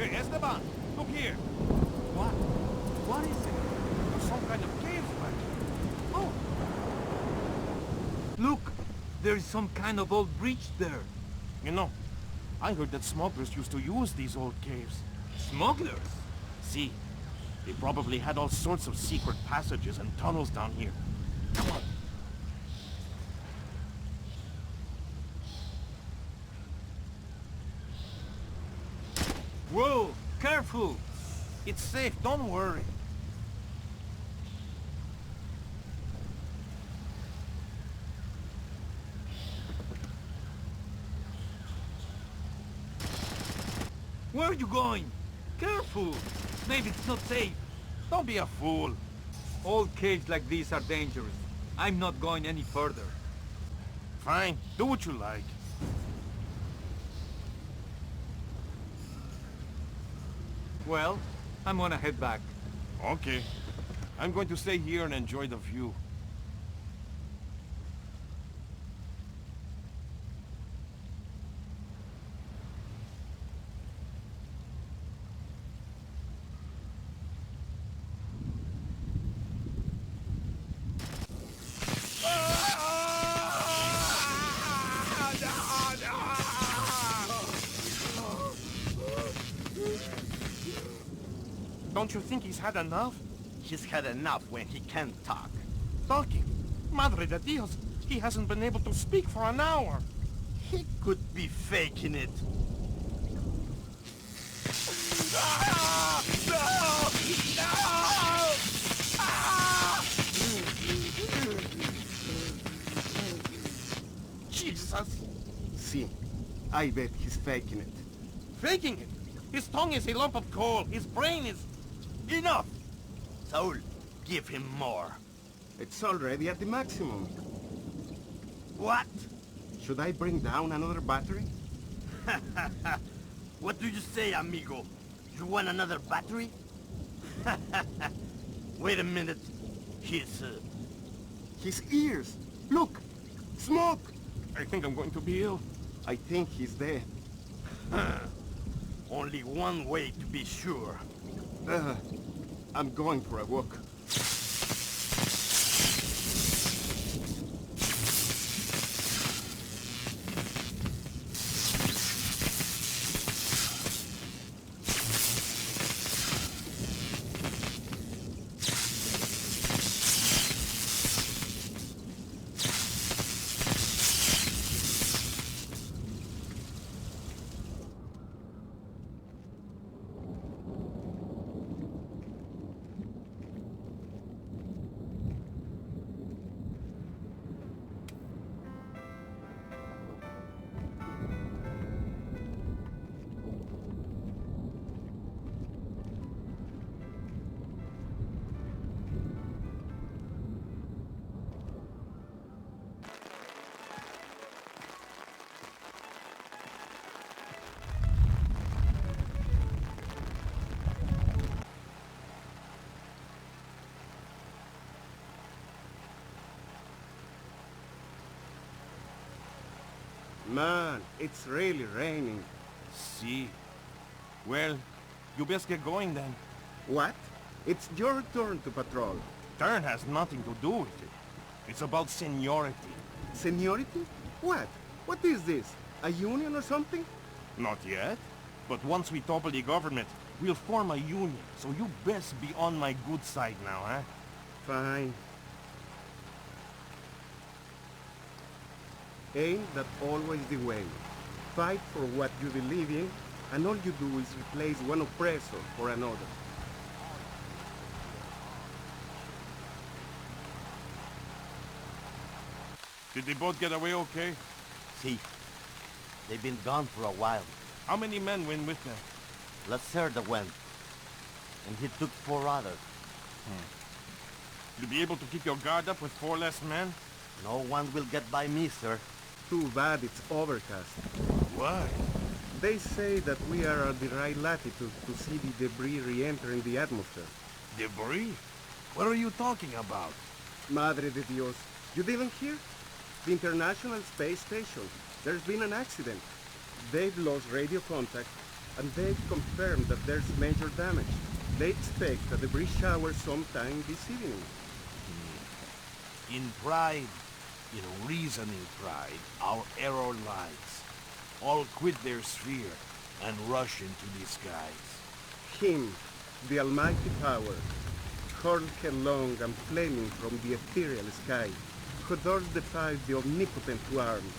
Hey, Esteban, look here. What? What is it? There's some kind of caves back here. Oh! Look! There is some kind of old breach there. You know, I heard that smugglers used to use these old caves. Smugglers? See, they probably had all sorts of secret passages and tunnels down here. Come on. Whoa! Careful! It's safe, don't worry. Where are you going? Careful! Maybe it's not safe. Don't be a fool. All caves like these are dangerous. I'm not going any further. Fine, do what you like. Well, I'm gonna head back. Okay. I'm going to stay here and enjoy the view. Don't you think he's had enough? He's had enough when he can't talk. Talking? Madre de Dios! He hasn't been able to speak for an hour! He could be faking it. Jesus! See, I bet he's faking it. Faking it! His tongue is a lump of coal! His brain is... Enough! Saul, give him more. It's already at the maximum. What? Should I bring down another battery? What do you say, amigo? You want another battery? Wait a minute. His ears! Look! Smoke! I think I'm going to be ill. I think he's dead. Only one way to be sure. I'm going for a walk. Man, it's really raining. See. Well, you best get going then. What? It's your turn to patrol. Turn has nothing to do with it. It's about seniority. Seniority? What? What is this? A union or something? Not yet. But once we topple the government, we'll form a union. So you best be on my good side now, huh? Fine. Ain't that always the way? Fight for what you believe in, and all you do is replace one oppressor for another. Did they both get away okay? See, they've been gone for a while. How many men went with them? Lacerda went, and he took 4 others. You'll be able to keep your guard up with 4 less men? No one will get by me, sir. Too bad it's overcast. Why? They say that we are at the right latitude to see the debris re-entering the atmosphere. Debris? What are you talking about? Madre de Dios, you didn't hear? The International Space Station. There's been an accident. They've lost radio contact, and they've confirmed that there's major damage. They expect a debris shower sometime this evening. In pride, in reasoning pride, our error lies. All quit their sphere and rush into the skies. Him, the almighty power, hurled headlong and flaming from the ethereal sky, who thus defied the omnipotent to arms.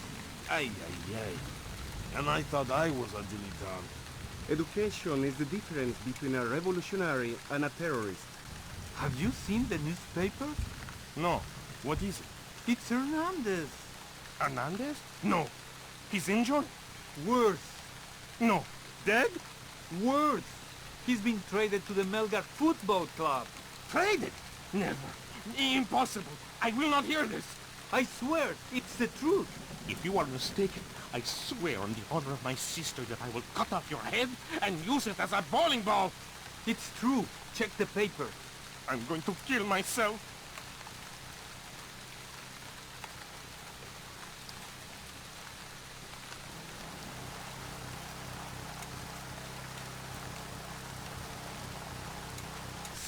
Ay, ay, ay. And I thought I was a dilettante. Education is the difference between a revolutionary and a terrorist. Have you seen the newspaper? No. What is it? It's Hernandez. Hernandez? No. He's injured? Worse. No. Dead? Worse. He's been traded to the Melgar Football Club. Traded? Never. Impossible. I will not hear this. I swear, it's the truth. If you are mistaken, I swear on the honor of my sister that I will cut off your head and use it as a bowling ball. It's true. Check the paper. I'm going to kill myself.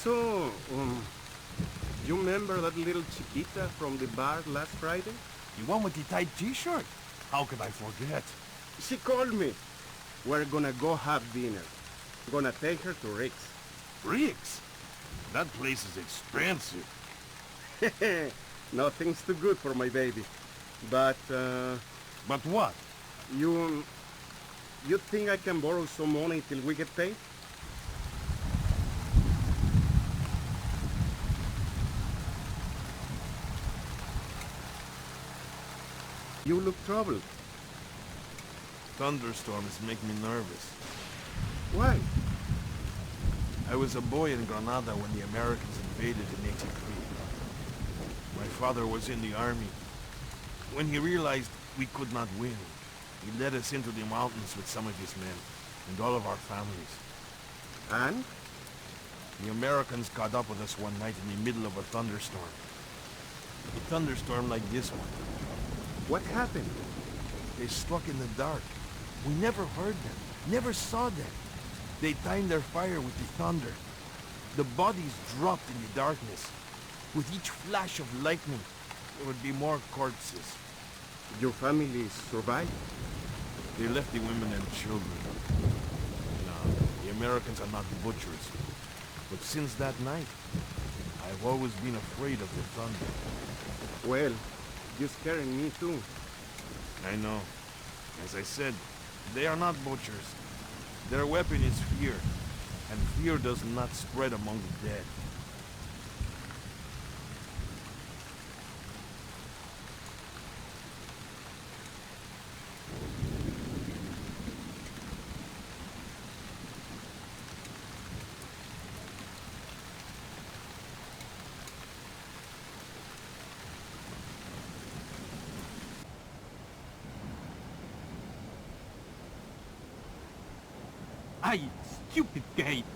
So, you remember that little chiquita from the bar last Friday? The one with the tight t-shirt? How could I forget? She called me. We're gonna go have dinner. Gonna take her to Rick's. Rick's? That place is expensive. Nothing's too good for my baby. But, But what? you think I can borrow some money till we get paid? You look troubled. Thunderstorms make me nervous. Why? I was a boy in Granada when the Americans invaded in '83. My father was in the army. When he realized we could not win, he led us into the mountains with some of his men, and all of our families. And? The Americans caught up with us one night in the middle of a thunderstorm. A thunderstorm like this one. What happened? They struck in the dark. We never heard them, never saw them. They timed their fire with the thunder. The bodies dropped in the darkness. With each flash of lightning, there would be more corpses. Your family survived? They left the women and children. No, the Americans are not butchers. But since that night, I've always been afraid of the thunder. Well, you're scaring me too. I know. As I said, they are not butchers. Their weapon is fear, and fear does not spread among the dead. Aye, stupid gate.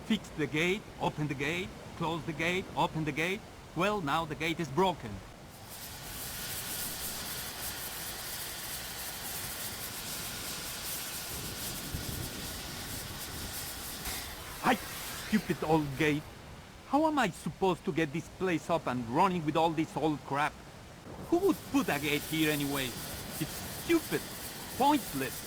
Fix the gate, open the gate, close the gate, open the gate. Well, now the gate is broken. Aye, stupid old gate. How am I supposed to get this place up and running with all this old crap? Who would put a gate here anyway? It's stupid, pointless.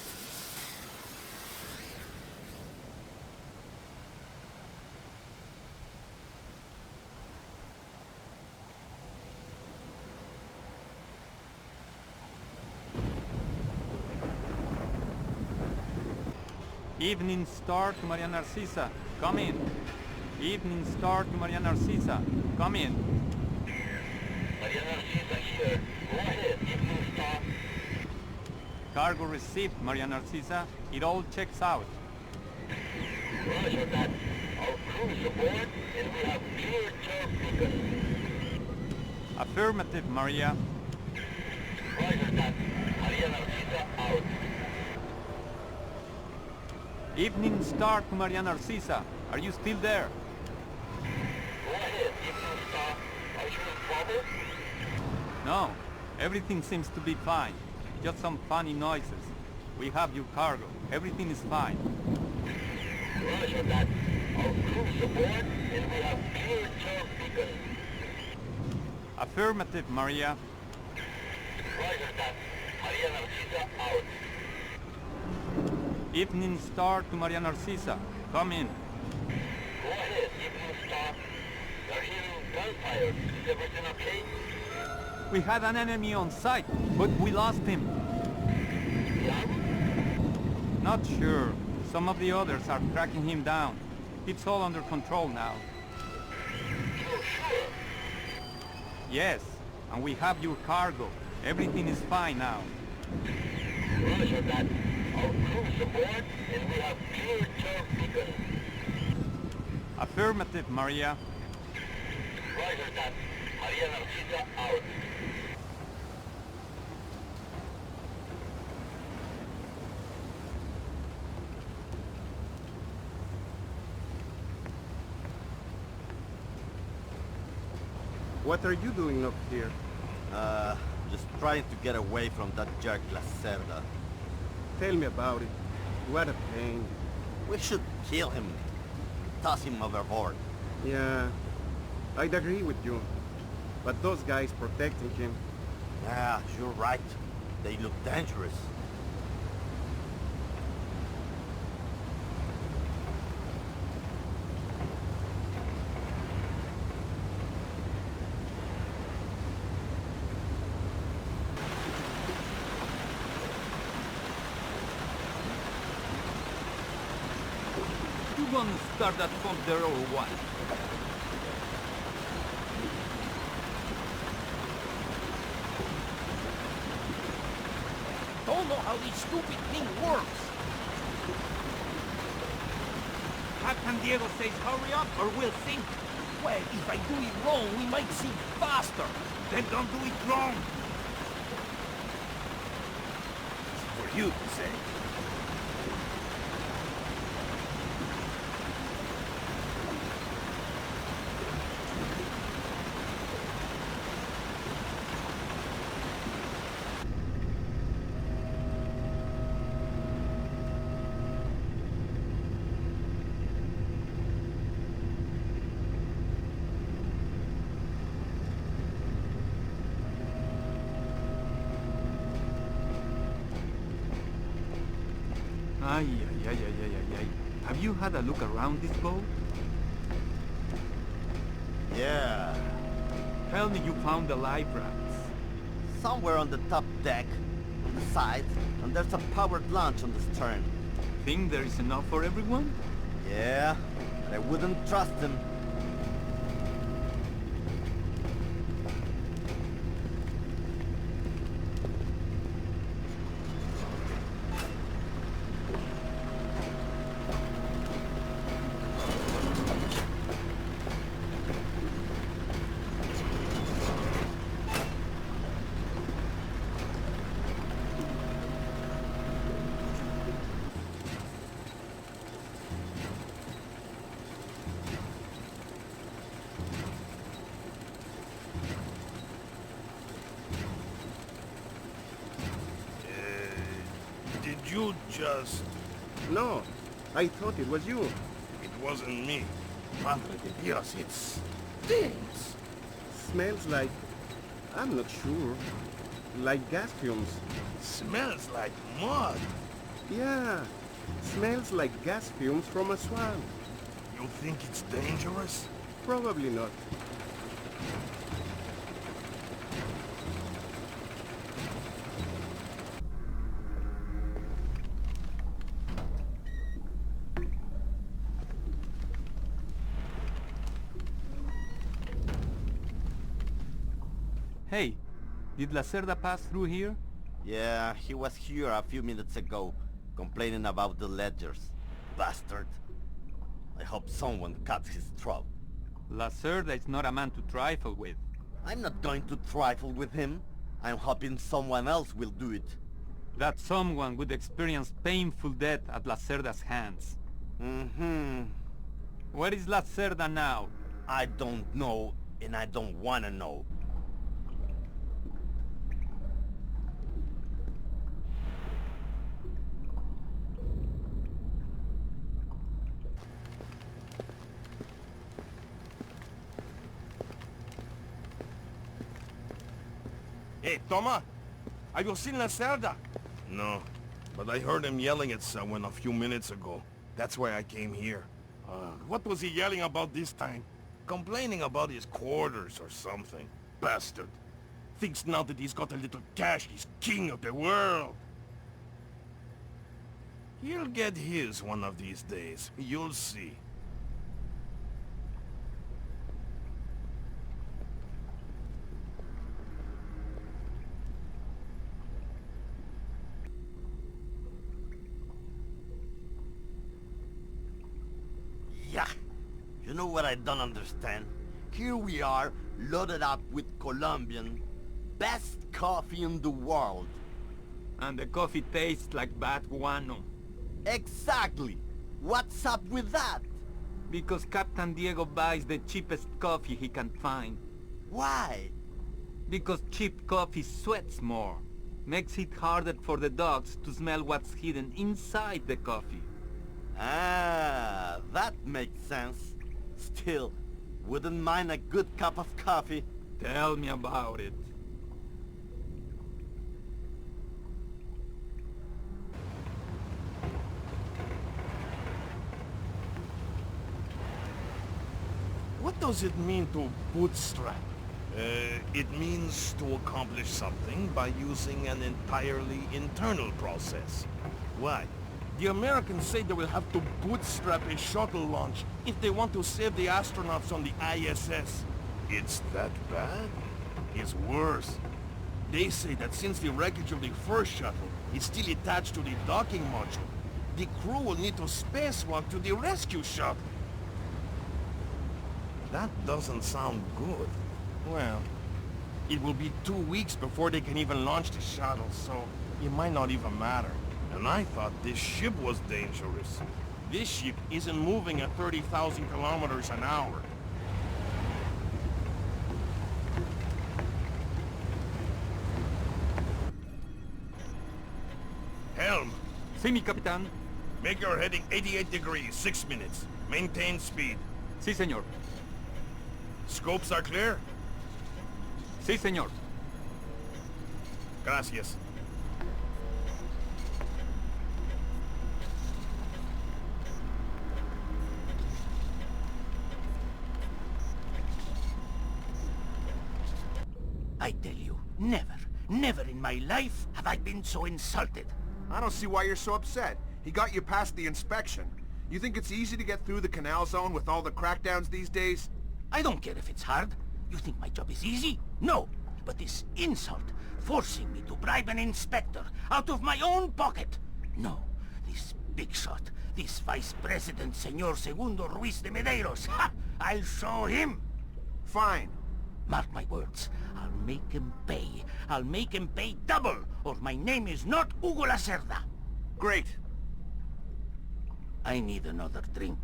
Evening star to Maria Narcisa. Come in. Evening star to Maria Narcisa. Come in. Maria Narcisa here. Go ahead, evening star. Cargo received, Maria Narcisa. It all checks out. Roger that. Our crew is aboard and we have clear turf beacon. Affirmative, Maria. Roger that. Maria Narcisa out. Evening star to Maria Narcisa. Are you still there? Go ahead, evening star. Are you in trouble? No. Everything seems to be fine. Just some funny noises. We have your cargo. Everything is fine. Roger that. Our crew's aboard, and we have clear turf beacon. Affirmative, Maria. Roger that. Maria Narcisa out. Evening Star to Maria Narcisa. Come in. Go ahead, Evening Star. We're hearing gunfire. Is everything okay? We had an enemy on site, but we lost him. Yeah? Not sure. Some of the others are tracking him down. It's all under control now. You're sure? Yes, and we have your cargo. Everything is fine now. Roger that. Our crew's aboard, and we have clear turf beacon. Affirmative, Maria. Roger that. Maria Narcisa out. What are you doing up here? Just trying to get away from that jerk Lacerda. Tell me about it. What a pain. We should kill him. Toss him overboard. Yeah, I'd agree with you. But those guys protecting him, Yeah, you're right. They look dangerous. You gonna start that pump there or what? Don't know how this stupid thing works. Captain Diego says hurry up or we'll sink. Well, if I do it wrong, we might sink faster. Then don't do it wrong. For you to say. Ay, ay, ay, ay, ay, ay, ay. Have you had a look around this boat? Yeah. Tell me you found the life rafts. Somewhere on the top deck, on the side, and there's a powered launch on the stern. Think there is enough for everyone? Yeah, but I wouldn't trust them. Did you just... no, I thought it was you. It wasn't me. Madre de Dios, it stinks. Smells like, I'm not sure, like gas fumes. Smells like mud. Yeah, smells like gas fumes from a swamp. You think it's dangerous? Probably not. Hey, did Lacerda pass through here? Yeah, he was here a few minutes ago, complaining about the ledgers. Bastard. I hope someone cuts his throat. Lacerda is not a man to trifle with. I'm not going to trifle with him. I'm hoping someone else will do it. That someone would experience painful death at Lacerda's hands. Mm-hmm. Where is Lacerda now? I don't know, and I don't wanna know. Hey, Toma! Have you seen La Cerda? No, but I heard him yelling at someone a few minutes ago. That's why I came here. What was he yelling about this time? Complaining about his quarters or something. Bastard. Thinks now that he's got a little cash, he's king of the world. He'll get his one of these days. You'll see. Yeah. You know what I don't understand? Here we are, loaded up with Colombian, best coffee in the world. And the coffee tastes like bad guano. Exactly. What's up with that? Because Captain Diego buys the cheapest coffee he can find. Why? Because cheap coffee sweats more. Makes it harder for the dogs to smell what's hidden inside the coffee. Ah, that makes sense. Still, wouldn't mind a good cup of coffee. Tell me about it. What does it mean to bootstrap? It means to accomplish something by using an entirely internal process. Why? The Americans say they will have to bootstrap a shuttle launch if they want to save the astronauts on the ISS. It's that bad? It's worse. They say that since the wreckage of the first shuttle is still attached to the docking module, the crew will need to spacewalk to the rescue shuttle. That doesn't sound good. Well, it will be 2 weeks before they can even launch the shuttle, so it might not even matter. And I thought this ship was dangerous. This ship isn't moving at 30,000 kilometers an hour. Helm, See me, Capitan? make your heading 88 degrees, 6 minutes. Maintain speed. Si, señor. Scopes are clear? Si, señor. Gracias. I tell you, never in my life have I been so insulted. I don't see why you're so upset. He got you past the inspection. You think it's easy to get through the canal zone with all the crackdowns these days? I don't care if it's hard. You think my job is easy? No. But this insult, forcing me to bribe an inspector out of my own pocket. No. This big shot, this Vice President, Señor Segundo Ruiz de Medeiros. Ha! I'll show him. Fine. Mark my words. I'll make him pay. I'll make him pay double, or my name is not Hugo Lacerda. Great. I need another drink.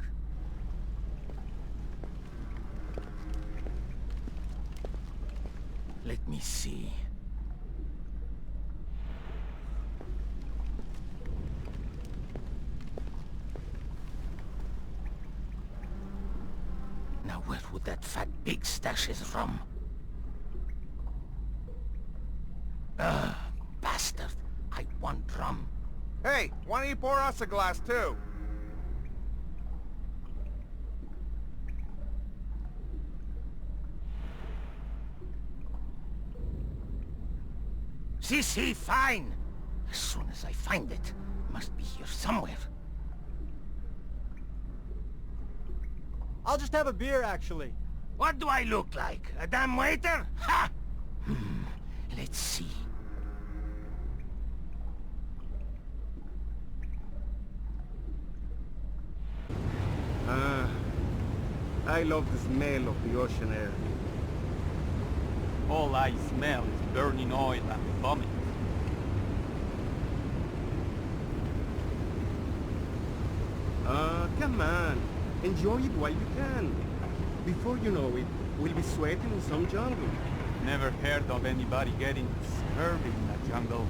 Let me see. Now where would that fat pig stash his rum? Bastard! I want rum. Hey, why don't you pour us a glass too? Si, fine! As soon as I find it, must be here somewhere. I'll just have a beer, actually. What do I look like? A damn waiter? Ha! Let's see. I love the smell of the ocean air. All I smell is burning oil and vomit. Come on. Enjoy it while you can. Before you know it, we'll be sweating in some jungle. Never heard of anybody getting scurvy in a jungle.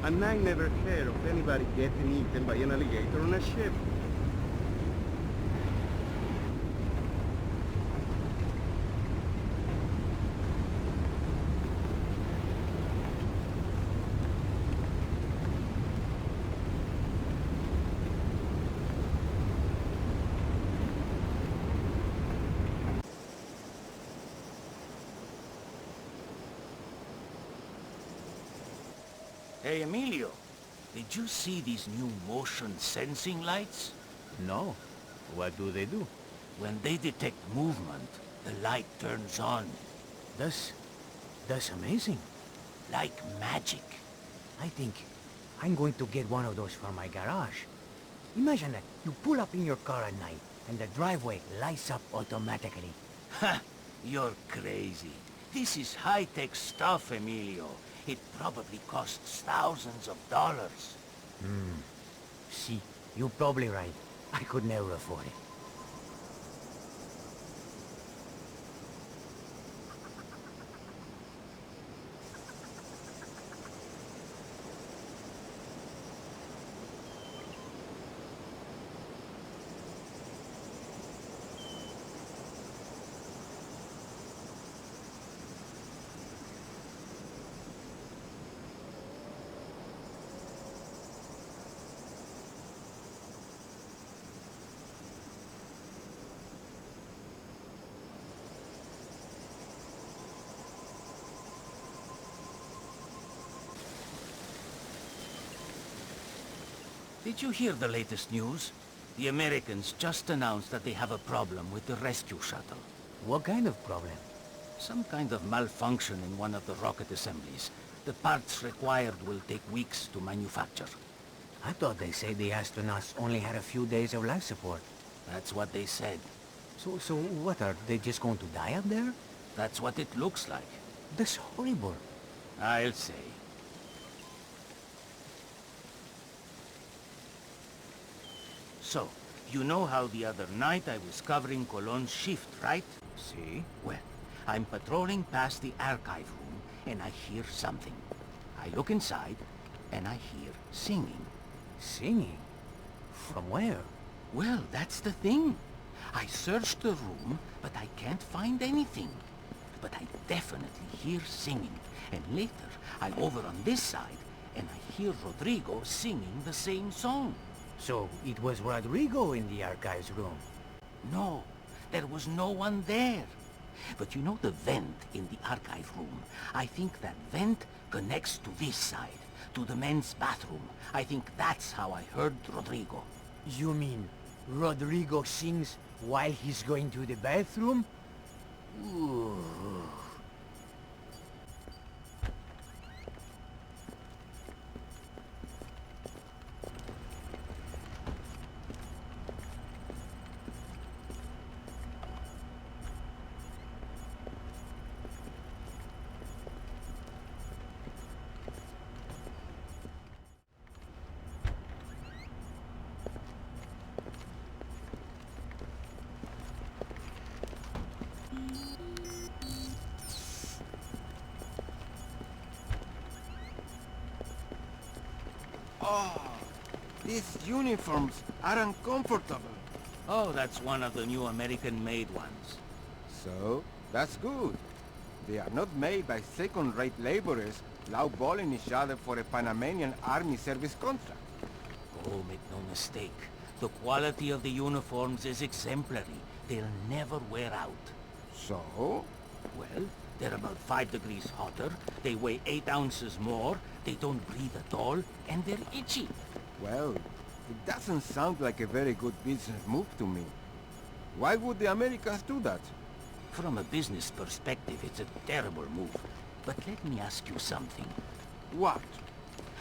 And I never heard of anybody getting eaten by an alligator on a ship. Hey, Emilio. Did you see these new motion sensing lights? No. What do they do? When they detect movement, the light turns on. That's amazing. Like magic. I think I'm going to get one of those for my garage. Imagine that. You pull up in your car at night, and the driveway lights up automatically. Ha! You're crazy. This is high-tech stuff, Emilio. It probably costs thousands of dollars. See, you're probably right. I could never afford it. Did you hear the latest news? The Americans just announced that they have a problem with the rescue shuttle. What kind of problem? Some kind of malfunction in one of the rocket assemblies. The parts required will take weeks to manufacture. I thought they said the astronauts only had a few days of life support. That's what they said. So what, are they just going to die up there? That's what it looks like. That's horrible. I'll say. So, you know how the other night I was covering Colon's shift, right? See? Well, I'm patrolling past the archive room, and I hear something. I look inside, and I hear singing. Singing? From where? Well, that's the thing. I searched the room, but I can't find anything. But I definitely hear singing, and later I'm over on this side, and I hear Rodrigo singing the same song. So it was Rodrigo in the archives room. No, there was no one there. But you know the vent in the archive room? I think that vent connects to this side, to the men's bathroom. I think that's how I heard Rodrigo. You mean Rodrigo sings while he's going to the bathroom? Ooh. Oh, these uniforms are uncomfortable. Oh, that's one of the new American-made ones. So, that's good. They are not made by second-rate laborers lowballing each other for a Panamanian army service contract. Oh, make no mistake. The quality of the uniforms is exemplary. They'll never wear out. So? Well, they're about 5 degrees hotter, they weigh 8 ounces more, they don't breathe at all, and they're itchy. Well, it doesn't sound like a very good business move to me. Why would the Americans do that? From a business perspective, it's a terrible move. But let me ask you something. What?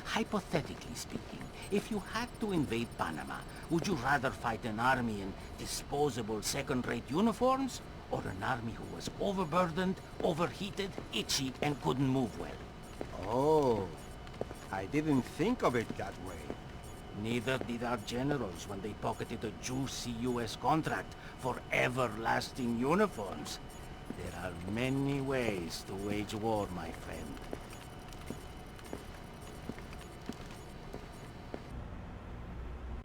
Hypothetically speaking, if you had to invade Panama, would you rather fight an army in disposable second-rate uniforms, or an army who was overburdened, overheated, itchy, and couldn't move well? Oh, I didn't think of it that way. Neither did our generals when they pocketed a juicy US contract for everlasting uniforms. There are many ways to wage war, my friend.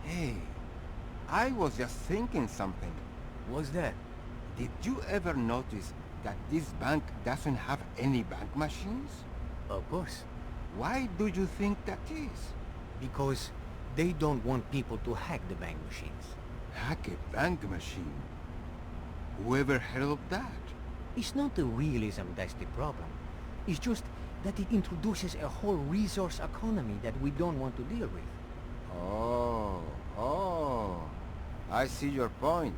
Hey, I was just thinking something. What's that? Did you ever notice that this bank doesn't have any bank machines? Of course. Why do you think that is? Because they don't want people to hack the bank machines. Hack a bank machine? Whoever heard of that? It's not the realism that's the problem. It's just that it introduces a whole resource economy that we don't want to deal with. Oh, I see your point.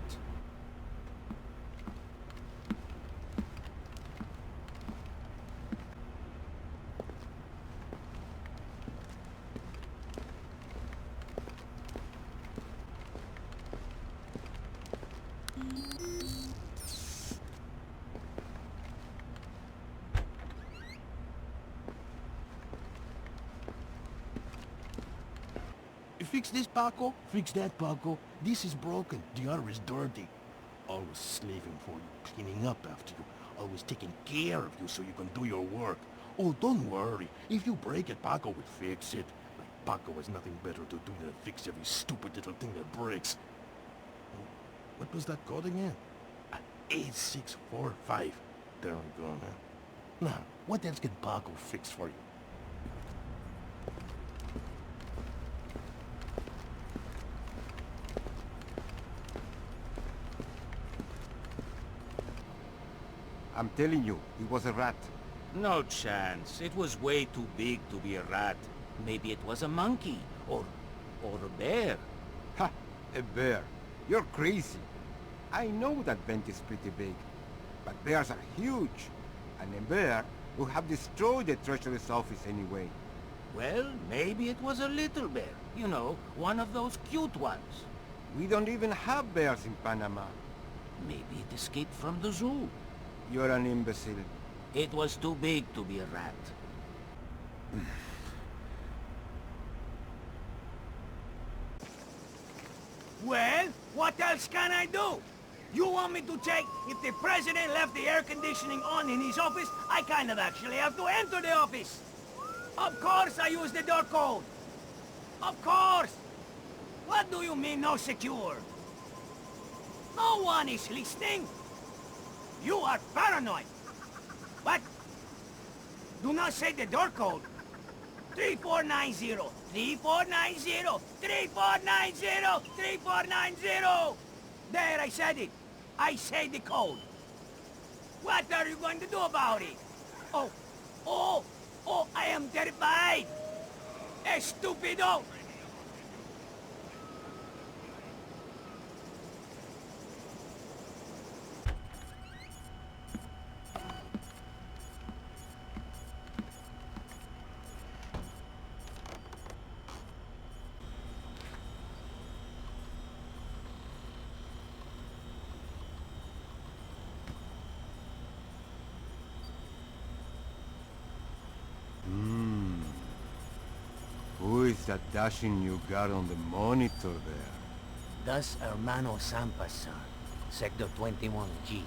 Fix this, Paco. Fix that, Paco. This is broken. The other is dirty. Always slaving for you, cleaning up after you, always taking care of you so you can do your work. Oh, don't worry. If you break it, Paco will fix it. Like Paco has nothing better to do than fix every stupid little thing that breaks. Oh, what was that code again? 8645. There we go, man. Now, what else can Paco fix for you? I'm telling you, it was a rat. No chance. It was way too big to be a rat. Maybe it was a monkey, or a bear. Ha! A bear. You're crazy. I know that vent is pretty big, but bears are huge. And a bear would have destroyed the treasurer's office anyway. Well, maybe it was a little bear. You know, one of those cute ones. We don't even have bears in Panama. Maybe it escaped from the zoo. You're an imbecile. It was too big to be a rat. Well, what else can I do? You want me to check if the president left the air conditioning on in his office? I kind of actually have to enter the office. Of course I use the door code. Of course. What do you mean no secure? No one is listening. You are paranoid. What? Do not say the door code. 3490. 3490. 3490. 3490. There, I said it. I say the code. What are you going to do about it? Oh, I am terrified. Estupido. Who is that dashing new guard on the monitor there? That's Hermano Sampas, sir. Sector 21G.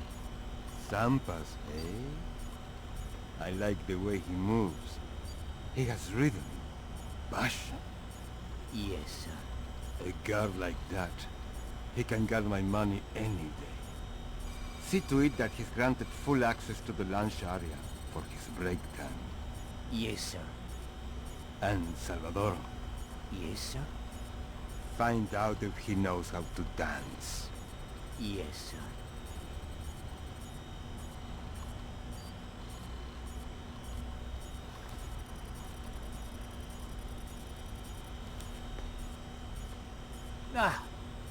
Zampas, eh? I like the way he moves. He has rhythm. Passion. Yes, sir. A guard like that, he can guard my money any day. See to it that he's granted full access to the lunch area for his break time. Yes, sir. And Salvador, Yes, sir. find out if he knows how to dance. Yes, sir.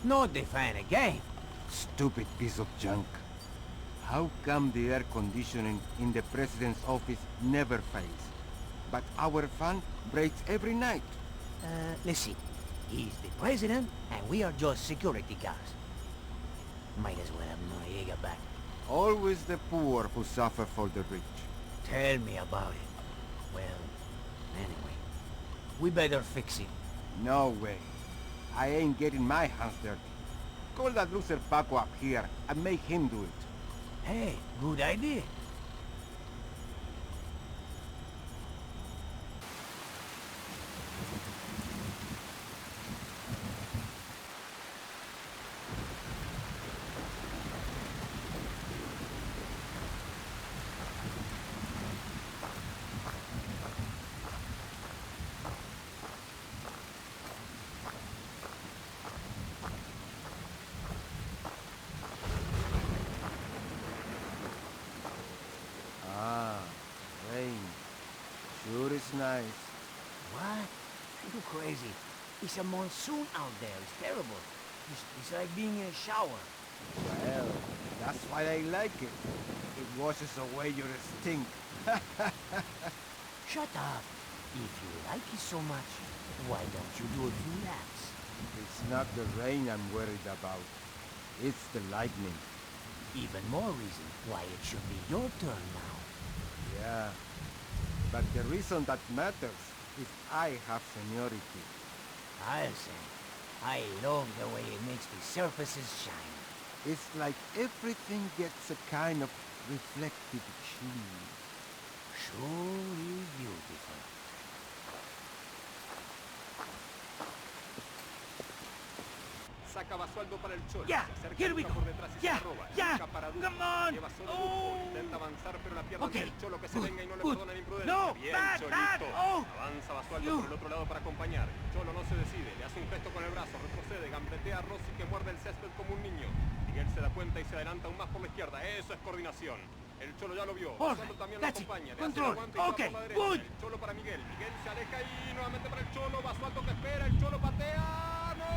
No define again. Stupid piece of junk. How come the air conditioning in the president's office never fails, but our fan breaks every night? Let's see. He's the president, and we are just security guards. Might as well have Noriega back. Always the poor who suffer for the rich. Tell me about it. Well, anyway, we better fix it. No way. I ain't getting my hands dirty. Call that loser Paco up here and make him do it. Hey, good idea. It's a monsoon out there. It's terrible. It's like being in a shower. Well, that's why I like it. It washes away your stink. Shut up. If you like it so much, why don't you do a few laps? It's not the rain I'm worried about. It's the lightning. Even more reason why it should be your turn now. Yeah. But the reason that matters is I have seniority. I'll say, I love the way it makes the surfaces shine. It's like everything gets a kind of reflective sheen. Truly beautiful. Saca Basualdo para el Cholo. Yeah, Se acerca here we Luca go. por detrás y Yeah, se roba. yeah, Luca para Duque. come on. Lleva solo Oh. Duque. Intenta avanzar, pero la pierde Okay. ante el Cholo que se Good, venga y no le good. perdona la imprudencia. No, Bien, bad, Cholito. bad. Oh. Avanza Basualdo You. por el otro lado para acompañar. El Cholo no se decide. Le hace un gesto con el brazo. Retrocede. Gambetea a Rossi que muerde el césped como un niño. Miguel se da cuenta y se adelanta aún más por la izquierda. Eso es coordinación. El Cholo ya lo vio. All Basualdo right, también lo that's it. acompaña. Le hace Control. el aguante y va Okay, por la derecha. good. El Cholo para Miguel. Miguel se aleja y nuevamente para el Cholo. Basualdo que espera. El Cholo patea. ¡No!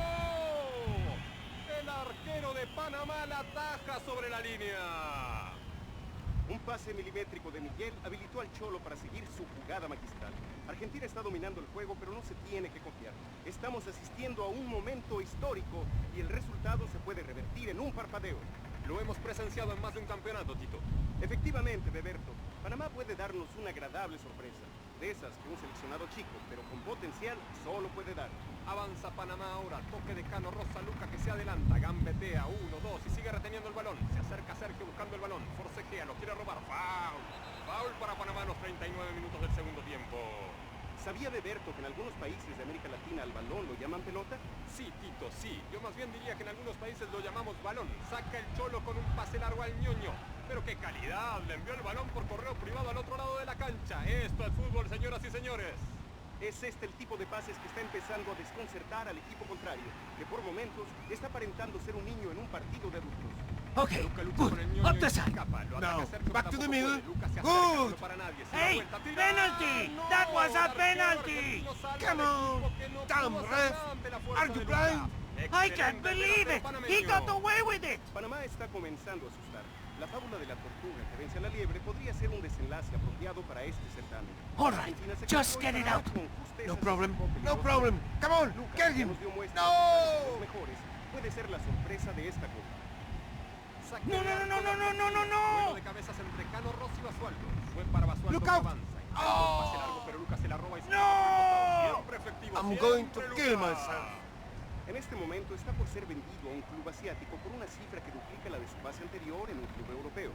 El arquero de Panamá la ataja sobre la línea. Un pase milimétrico de Miguel habilitó al Cholo para seguir su jugada magistral. Argentina está dominando el juego, pero no se tiene que confiar. Estamos asistiendo a un momento histórico y el resultado se puede revertir en un parpadeo. Lo hemos presenciado en más de un campeonato, Tito. Efectivamente, Beberto, Panamá puede darnos una agradable sorpresa. De esas que un seleccionado chico, pero con potencial, solo puede dar. Avanza Panamá ahora, toque de Cano Rosa Luca que se adelanta, gambetea, 1, 2 y sigue reteniendo el balón. Se acerca Sergio buscando el balón, forcejea, lo quiere robar, foul. Foul para Panamá en los 39 minutos del segundo tiempo. ¿Sabía Beberto que en algunos países de América Latina al balón lo llaman pelota? Sí, Tito, sí. Yo más bien diría que en algunos países lo llamamos balón. Saca el Cholo con un pase largo al ñoño. Pero qué calidad, le envió el balón por correo privado al otro lado de la cancha. Esto es fútbol, señoras y señores. Es este el tipo de pases que está empezando a desconcertar al equipo contrario, que por momentos está aparentando ser un niño en un partido de adultos. Okay, Luca lucha good. con el ñoño Up y the se side. escapa. Lo ataca No, Sergio, back que to the tampoco middle. puede. Luca se Good. acerca, no para nadie. Se da Hey, vuelta, tira. penalty. ¡No! That was a El arquero penalty. argentino salva Come al on. equipo que no Damn, pudo ref. hacer ante la fuerza Are you de Luca. blind? I can't Excelente believe delantero it. He panameño. got away with it. Panamá está comenzando a asustar. La fábula de la tortuga que vence a la liebre podría ser un desenlace apropiado para este certamen. All right, Argentina se just quejó y get it Panamá out. con justeza No se problem. acercó No peligrosamente. problem. Come on. Lucas, Get que him. nos dio muestras No. de los mejores, puede ser la sorpresa de esta copa. Saque No, de no, no, arco no, de no, no, no, no. Duelo de cabezas entre Cano Rossi y Basualdo. Fue para Basualdo Look que out. avanza. Intenta un pase largo, pero Lucas se la roba y se No. va por el costado. Siempre efectivo, I'm siempre going to kill Lucas. myself. En este momento está por ser vendido a un club asiático por una cifra que duplica la de su base anterior en un club europeo.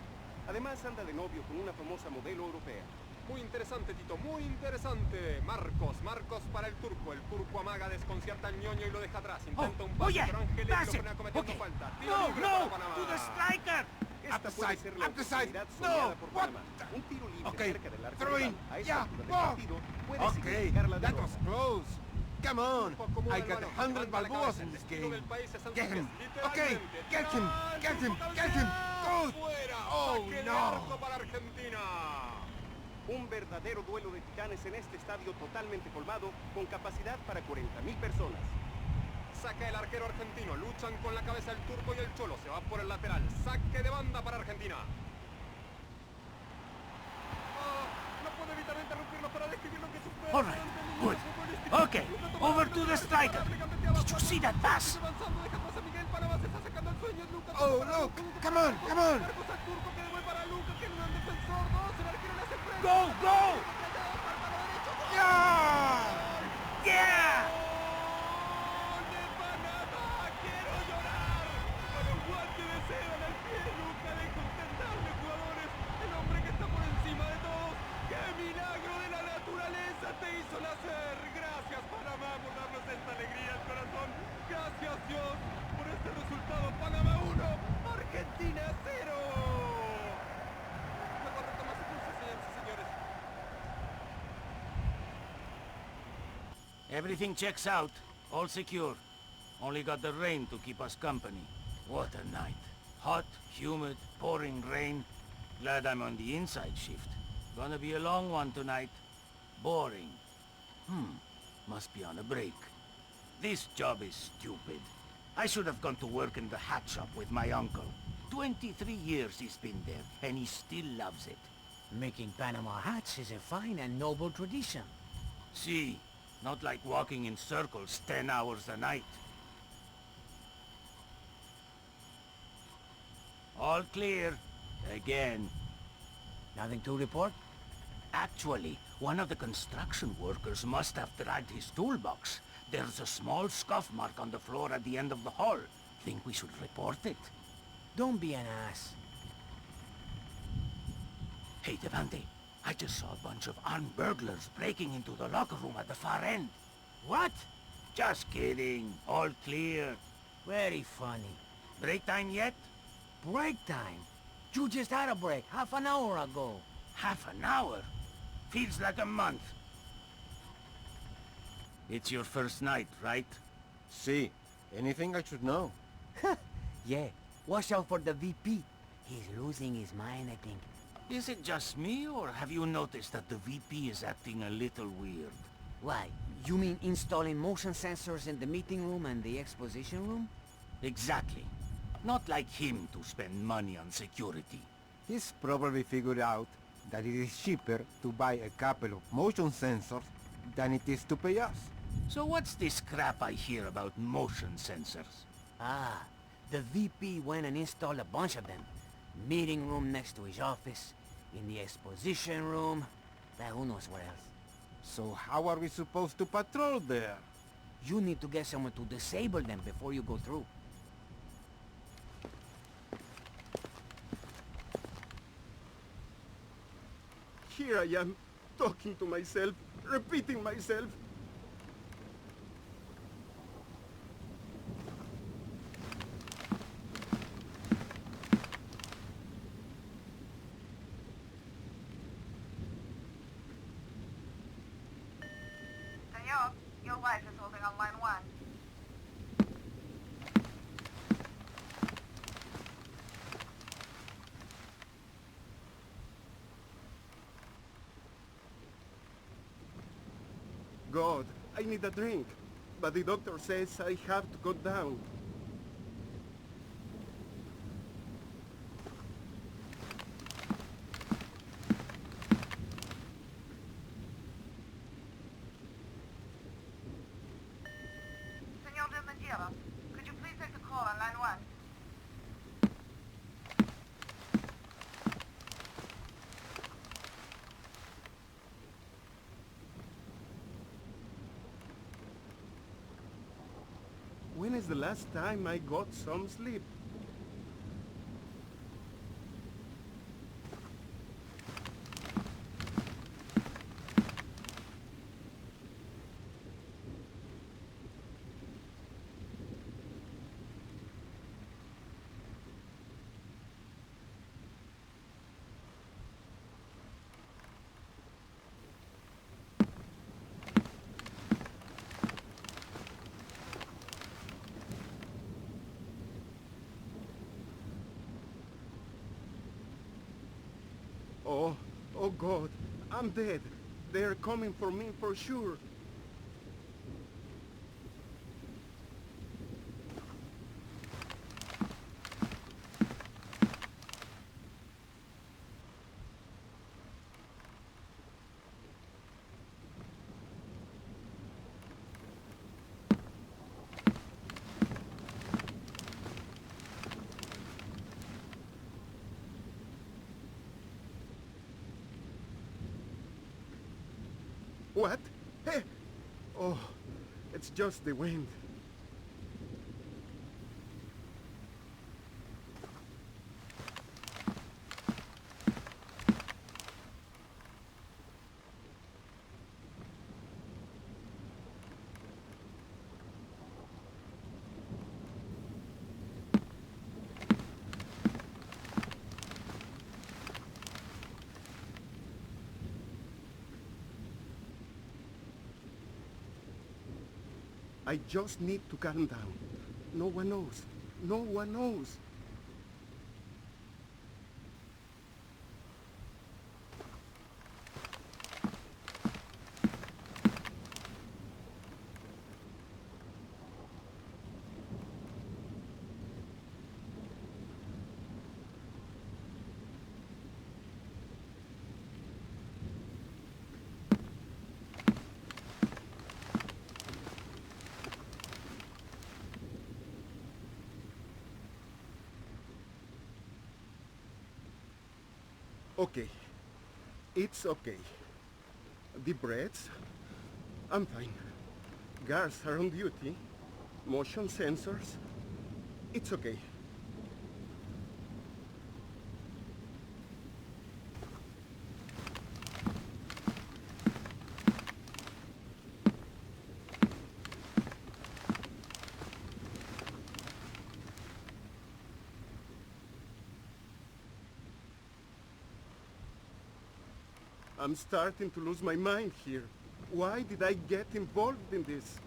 Además anda de novio con una famosa modelo europea. Muy interesante, Tito, muy interesante. Marcos para el turco. El turco amaga, desconcierta al ñoño y lo deja atrás. Intenta un pase, yeah, pero Ángeles lo pass it. pone cometiendo Okay. falta. Tiro No, libre no, para Panamá. to the striker. Esta Up the puede side, ser la up the side. oportunidad No, soñada por what Panamá. Un tiro libre Okay, cerca del arco throw in. rival a esta Yeah, altura del ball. partido puede Okay, significar la that derrota. was close. Come on. Acomoda I el got balón, 100 levanta la balboas cabeza. in El this destino game. del país es Get him. Sánchez, Okay, literalmente. get him. Get him. Get him. Good. Fuera. Oh, Saque de no. arco para Argentina. Un verdadero duelo de titanes en este estadio totalmente colmado con capacidad para 40.000 personas. Saca el arquero argentino. Luchan con la cabeza el turco y el cholo. Se va por el lateral. Saque de banda para Argentina. No puedo evitar interrumpirlo para describir lo que sucede. All right, good. Okay, over to the striker. Did you see that pass? Oh, look. Come on. Come on. Go, go. Yeah. Yeah. Gracias Panamá por darnos esta alegría al corazón. Gracias Dios por este resultado. Panamá 1, Argentina 0. Luego retoma su curso, señoras y señores. Everything checks out. All secure. Only got the rain to keep us company. What a night. Hot, humid, pouring rain. Glad I'm on the inside shift. Gonna be a long one tonight. Boring. Must be on a break. This job is stupid. I should have gone to work in the hat shop with my uncle. 23 years he's been there, and he still loves it. Making Panama hats is a fine and noble tradition. See, not like walking in circles 10 hours a night. All clear. Again. Nothing to report? Actually, one of the construction workers must have dragged his toolbox. There's a small scuff mark on the floor at the end of the hall. Think we should report it? Don't be an ass. Hey, Devante, I just saw a bunch of armed burglars breaking into the locker room at the far end. What? Just kidding. All clear. Very funny. Break time yet? Break time? You just had a break half an hour ago. Half an hour? Feels like a month. It's your first night, right? See, anything I should know? Yeah, watch out for the VP. He's losing his mind, I think. Is it just me, or have you noticed that the VP is acting a little weird? Why? You mean installing motion sensors in the meeting room and the exposition room? Exactly. Not like him to spend money on security. He's probably figured out that it is cheaper to buy a couple of motion sensors than it is to pay us. So what's this crap I hear about motion sensors? Ah, the VP went and installed a bunch of them. Meeting room next to his office, in the exposition room, who knows where else. So how are we supposed to patrol there? You need to get someone to disable them before you go through. Here I am, talking to myself, repeating myself. Senor, your wife is holding on line 1. God, I need a drink. But the doctor says I have to go down. Senor de Madeira, could you please take the call on line 1? When is the last time I got some sleep? Oh God, I'm dead. They're coming for me for sure. What? Hey! Oh, it's just the wind. I just need to calm down. No one knows. No one knows. Okay. It's okay. Deep breaths. I'm fine. Guards are on duty. Motion sensors. It's okay. I'm starting to lose my mind here. Why did I get involved in this?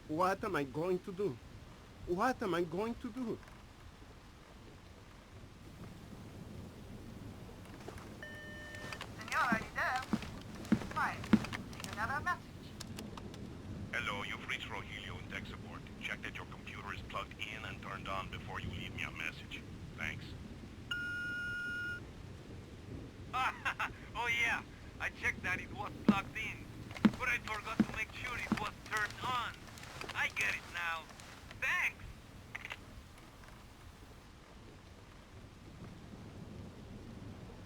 What am I going to do? What am I going to do? Senor, are you there? Fine. Take another message. Hello, you've reached Rogelio in tech support. Check that your computer is plugged in and turned on before you leave me a message. Thanks. Oh yeah, I checked that it was plugged in, but I forgot to make sure it was turned on. I get it now. Thanks!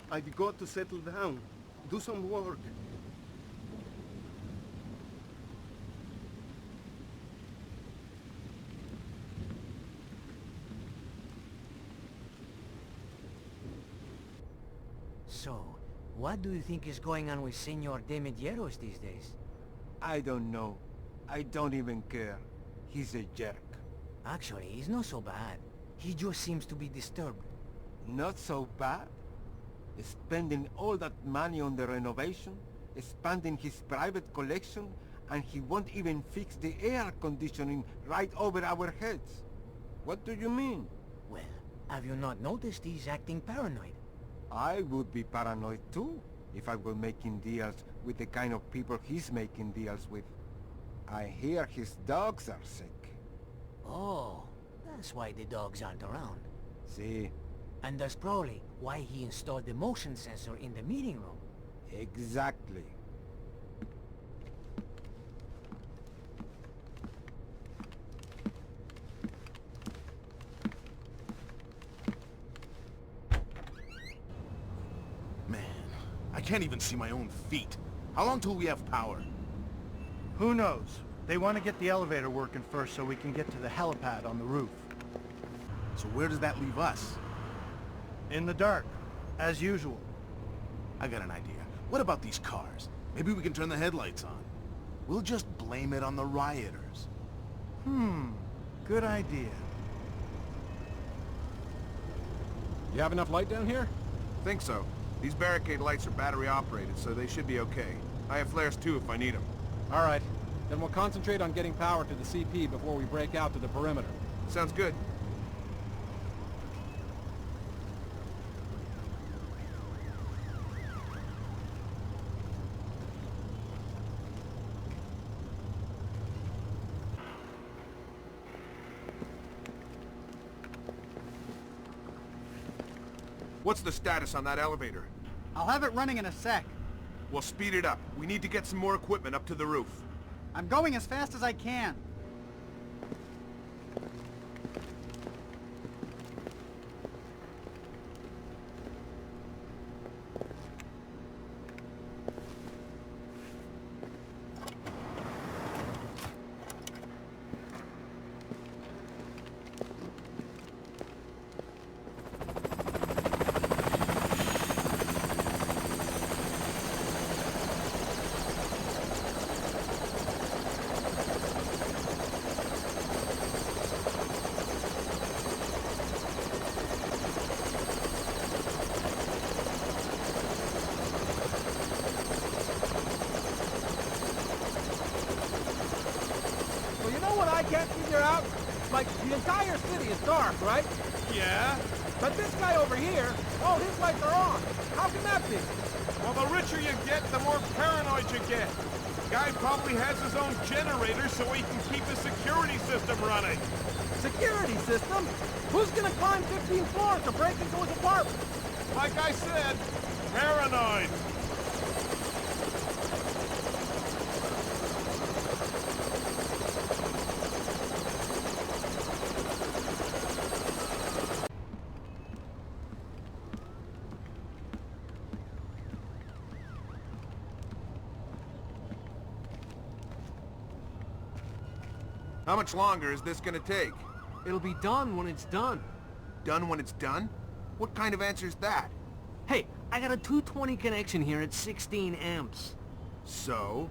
I've got to settle down. Do some work. So, what do you think is going on with Senor de Medeiros these days? I don't know. I don't even care. He's a jerk. Actually, he's not so bad. He just seems to be disturbed. Not so bad. Spending all that money on the renovation, expanding his private collection, and he won't even fix the air conditioning right over our heads. What do you mean? Well, have you not noticed he's acting paranoid? I would be paranoid too, if I were making deals with the kind of people he's making deals with. I hear his dogs are sick. Oh, that's why the dogs aren't around. See? And that's probably why he installed the motion sensor in the meeting room. Exactly. Man, I can't even see my own feet. How long till we have power? Who knows? They want to get the elevator working first so we can get to the helipad on the roof. So where does that leave us? In the dark, as usual. I got an idea. What about these cars? Maybe we can turn the headlights on. We'll just blame it on the rioters. Good idea. You have enough light down here? Think so. These barricade lights are battery operated, so they should be okay. I have flares too if I need them. All right. Then we'll concentrate on getting power to the CP before we break out to the perimeter. Sounds good. What's the status on that elevator? I'll have it running in a sec. Well, speed it up. We need to get some more equipment up to the roof. I'm going as fast as I can. Well, you know what I can't figure out? Like, the entire city is dark, right? Yeah? But this guy over here, all his lights are on. How can that be? Well, the richer you get, the more paranoid you get. Guy probably has his own generator so he can keep his security system running. Security system? Who's gonna climb 15 floors to break into his apartment? Like I said, paranoid. How much longer is this gonna take? It'll be done when it's done. Done when it's done? What kind of answer's that? Hey, I got a 220 connection here at 16 amps. So?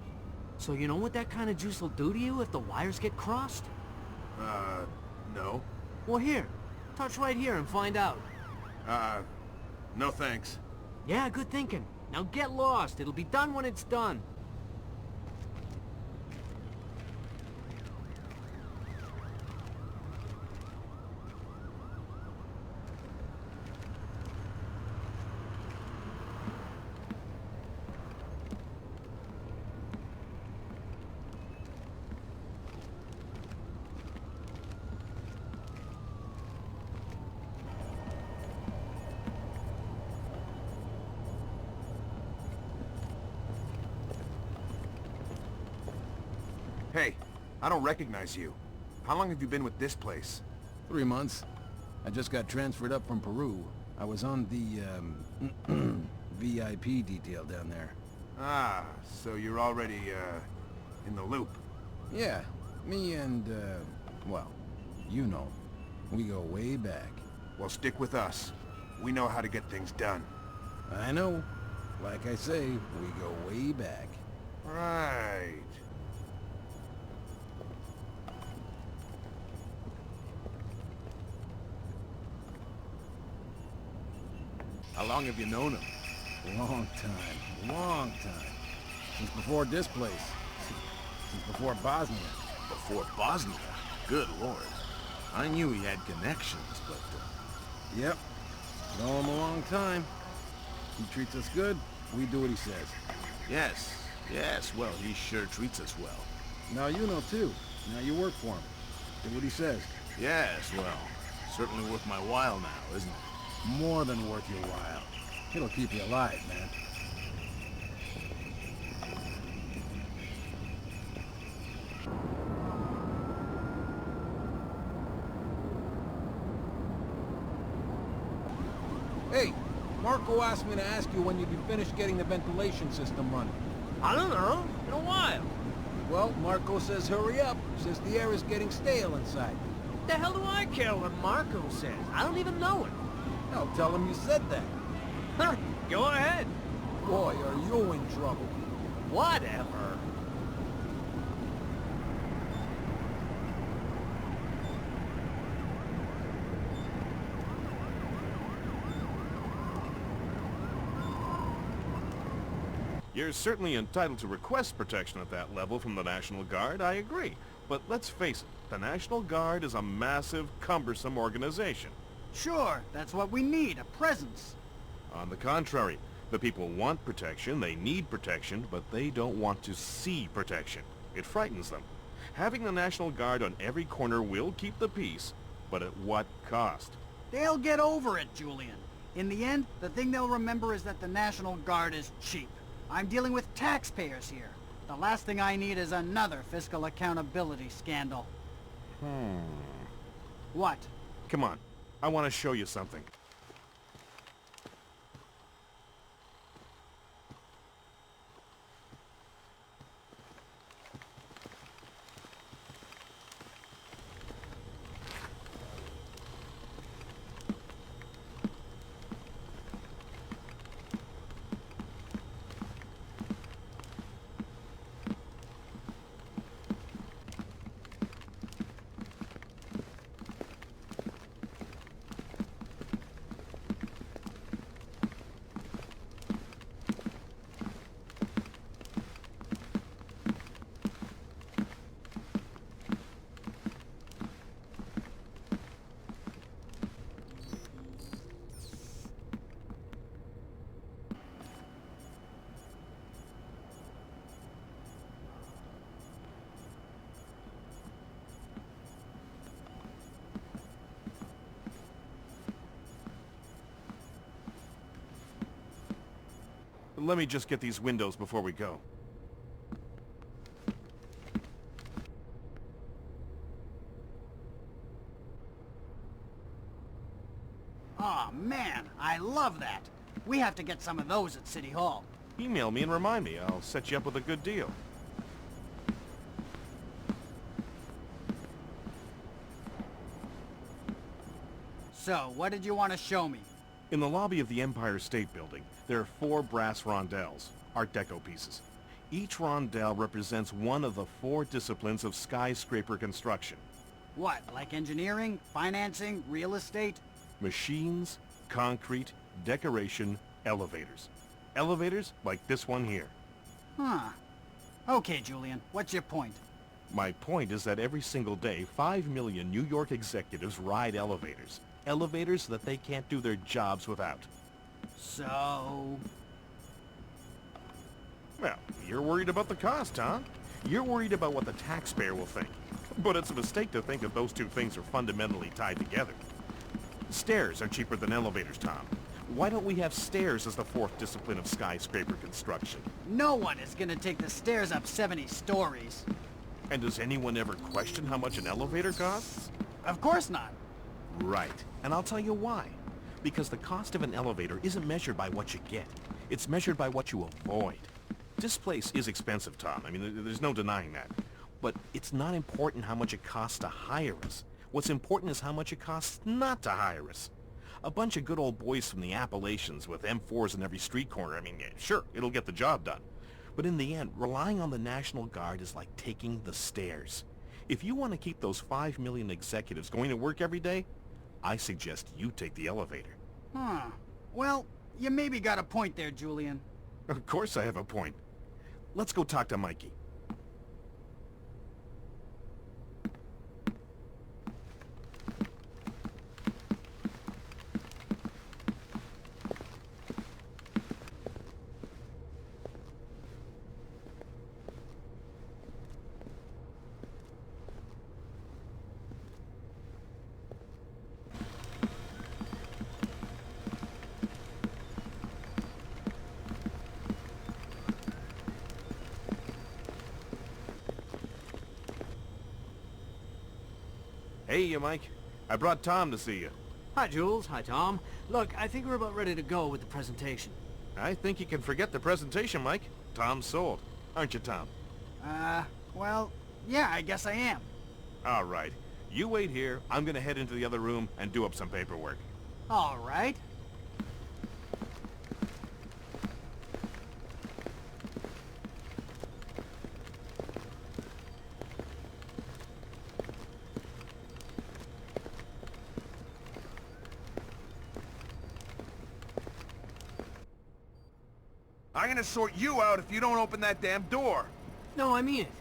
So you know what that kind of juice will do to you if the wires get crossed? No. Well, here. Touch right here and find out. No thanks. Yeah, good thinking. Now get lost. It'll be done when it's done. Hey, I don't recognize you. How long have you been with this place? 3 months. I just got transferred up from Peru. I was on the, VIP detail down there. Ah, so you're already, in the loop. Yeah, me and, well, you know. We go way back. Well, stick with us. We know how to get things done. I know. Like I say, we go way back. Right. How long have you known him? Long time. Long time. Since before this place. Since before Bosnia. Before Bosnia? Good lord. I knew he had connections, but... Yep. Know him a long time. He treats us good, we do what he says. Yes, well, he sure treats us well. Now you know too. Now you work for him. Do what he says. Yes, well, certainly worth my while now, isn't it? More than worth your while. It'll keep you alive, man. Hey, Marco asked me to ask you when you'd be finished getting the ventilation system running. I don't know. In a while. Well, Marco says hurry up. Says the air is getting stale inside. What the hell do I care what Marco says? I don't even know it. I'll tell him you said that. Huh, go ahead. Boy, are you in trouble. Whatever. You're certainly entitled to request protection at that level from the National Guard, I agree. But let's face it, the National Guard is a massive, cumbersome organization. Sure, that's what we need, a presence. On the contrary, the people want protection, they need protection, but they don't want to see protection. It frightens them. Having the National Guard on every corner will keep the peace, but at what cost? They'll get over it, Julian. In the end, the thing they'll remember is that the National Guard is cheap. I'm dealing with taxpayers here. The last thing I need is another fiscal accountability scandal. What? Come on, I want to show you something. Let me just get these windows before we go. Aw, man, I love that. We have to get some of those at City Hall. Email me and remind me. I'll set you up with a good deal. So, what did you want to show me? In the lobby of the Empire State Building, there are 4 brass rondelles, Art Deco pieces. Each rondelle represents one of the 4 disciplines of skyscraper construction. What, like engineering, financing, real estate? Machines, concrete, decoration, elevators. Elevators like this one here. Huh. Okay, Julian, what's your point? My point is that every single day, 5 million New York executives ride elevators. Elevators that they can't do their jobs without. So... Well, you're worried about the cost, huh? You're worried about what the taxpayer will think. But it's a mistake to think that those two things are fundamentally tied together. Stairs are cheaper than elevators, Tom. Why don't we have stairs as the 4th discipline of skyscraper construction? No one is gonna take the stairs up 70 stories. And does anyone ever question how much an elevator costs? Of course not. Right. And I'll tell you why. Because the cost of an elevator isn't measured by what you get. It's measured by what you avoid. This place is expensive, Tom. I mean, there's no denying that. But it's not important how much it costs to hire us. What's important is how much it costs not to hire us. A bunch of good old boys from the Appalachians with M4s in every street corner, I mean, yeah, sure, it'll get the job done. But in the end, relying on the National Guard is like taking the stairs. If you want to keep those 5 million executives going to work every day, I suggest you take the elevator. Huh. Well, you maybe got a point there, Julian. Of course I have a point. Let's go talk to Mikey. Hey, Mike. I brought Tom to see you. Hi, Jules. Hi, Tom. Look, I think we're about ready to go with the presentation. I think you can forget the presentation, Mike. Tom's sold. Aren't you, Tom? Well, yeah, I guess I am. All right. You wait here. I'm gonna head into the other room and do up some paperwork. All right. I'm gonna sort you out if you don't open that damn door. No, I mean it.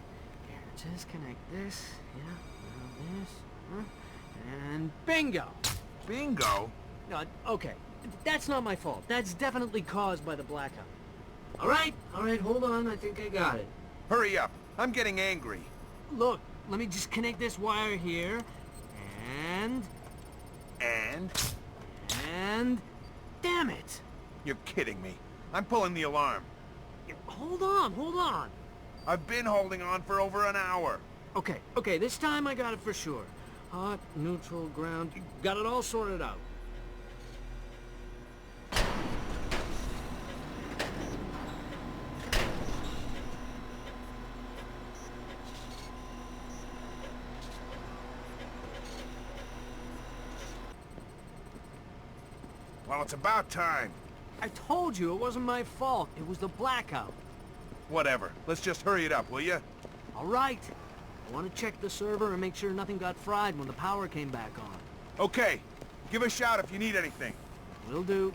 Here, just connect this, yeah, this, and bingo! Bingo? No, okay. That's not my fault. That's definitely caused by the blackout. All right, hold on. I think I got it. Hurry up. I'm getting angry. Look, let me just connect this wire here, and... And... Damn it! You're kidding me. I'm pulling the alarm. Hold on. I've been holding on for over an hour. Okay, this time I got it for sure. Hot, neutral, ground, got it all sorted out. Well, it's about time. I told you it wasn't my fault. It was the blackout. Whatever. Let's just hurry it up, will you? All right. I want to check the server and make sure nothing got fried when the power came back on. Okay. Give a shout if you need anything. Will do.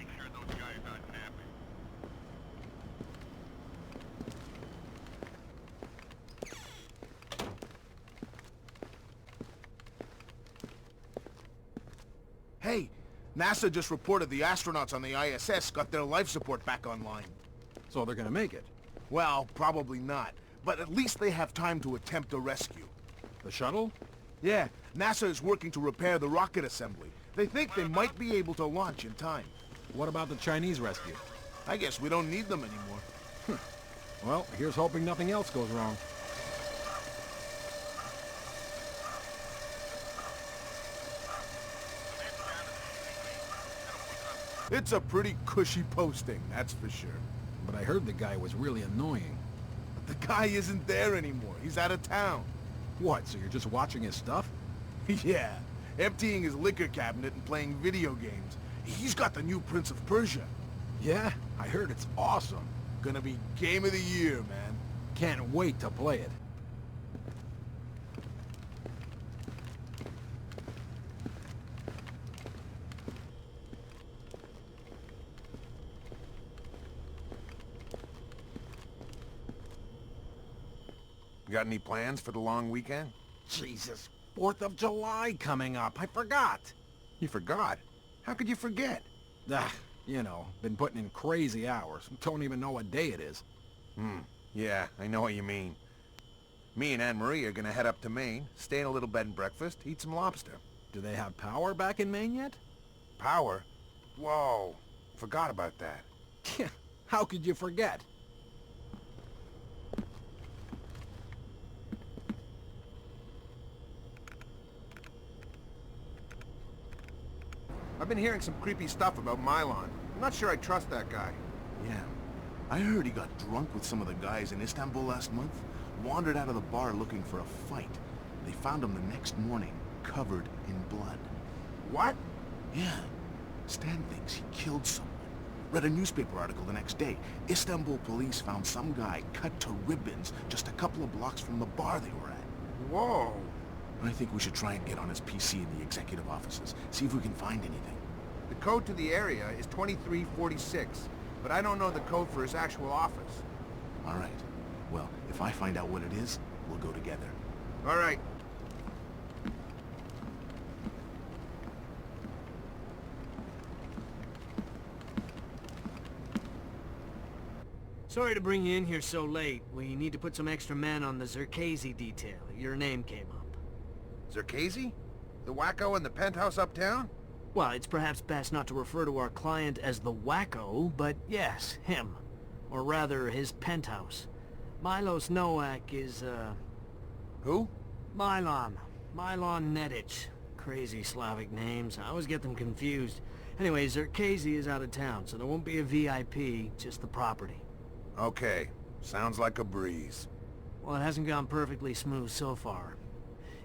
Make sure those guys aren't napping. Hey, NASA just reported the astronauts on the ISS got their life support back online. So they're gonna make it. Well, probably not. But at least they have time to attempt a rescue. The shuttle? Yeah, NASA is working to repair the rocket assembly. They think they might be able to launch in time. What about the Chinese rescue? I guess we don't need them anymore. Well, here's hoping nothing else goes wrong. It's a pretty cushy posting, that's for sure. But I heard the guy was really annoying. But the guy isn't there anymore. He's out of town. What, so you're just watching his stuff? Yeah, emptying his liquor cabinet and playing video games. He's got the new Prince of Persia. Yeah, I heard it's awesome. Gonna be game of the year, man. Can't wait to play it. Got any plans for the long weekend? Jesus, 4th of July coming up. I forgot. You forgot? How could you forget? You know, been putting in crazy hours. Don't even know what day it is. Yeah, I know what you mean. Me and Anne-Marie are gonna head up to Maine, stay in a little bed and breakfast, eat some lobster. Do they have power back in Maine yet? Power? Whoa, forgot about that. How could you forget? I've been hearing some creepy stuff about Mylon. I'm not sure I trust that guy. Yeah. I heard he got drunk with some of the guys in Istanbul last month, wandered out of the bar looking for a fight. They found him the next morning, covered in blood. What? Yeah. Stan thinks he killed someone. Read a newspaper article the next day. Istanbul police found some guy cut to ribbons just a couple of blocks from the bar they were at. Whoa. I think we should try and get on his PC in the executive offices, see if we can find anything. The code to the area is 2346, but I don't know the code for his actual office. All right. Well, if I find out what it is, we'll go together. All right. Sorry to bring you in here so late. We need to put some extra men on the Zerkazy detail. Your name came up. Zerkazy? The wacko in the penthouse uptown? Well, it's perhaps best not to refer to our client as the wacko, but yes, him. Or rather, his penthouse. Milos Nowak is, Who? Milon. Milon Nedic. Crazy Slavic names. I always get them confused. Anyway, Zerkazy is out of town, so there won't be a VIP, just the property. Okay. Sounds like a breeze. Well, it hasn't gone perfectly smooth so far.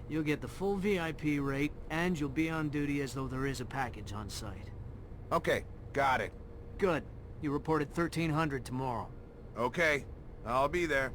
You'll get the full VIP rate, and you'll be on duty as though there is a package on site. Okay, got it. Good. You report at 1300 tomorrow. Okay, I'll be there.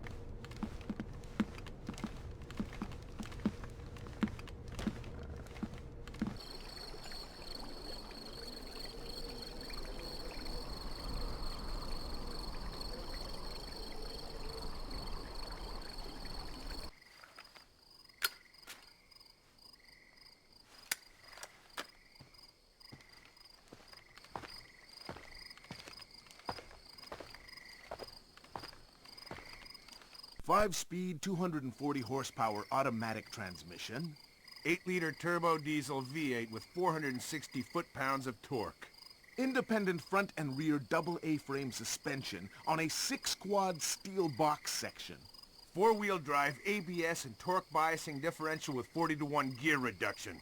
Five-speed, 240 horsepower automatic transmission. 8-liter turbo diesel V8 with 460 foot-pounds of torque. Independent front and rear double A-frame suspension on a 6-quad steel box section. 4-wheel drive ABS and torque biasing differential with 40-to-1 gear reduction.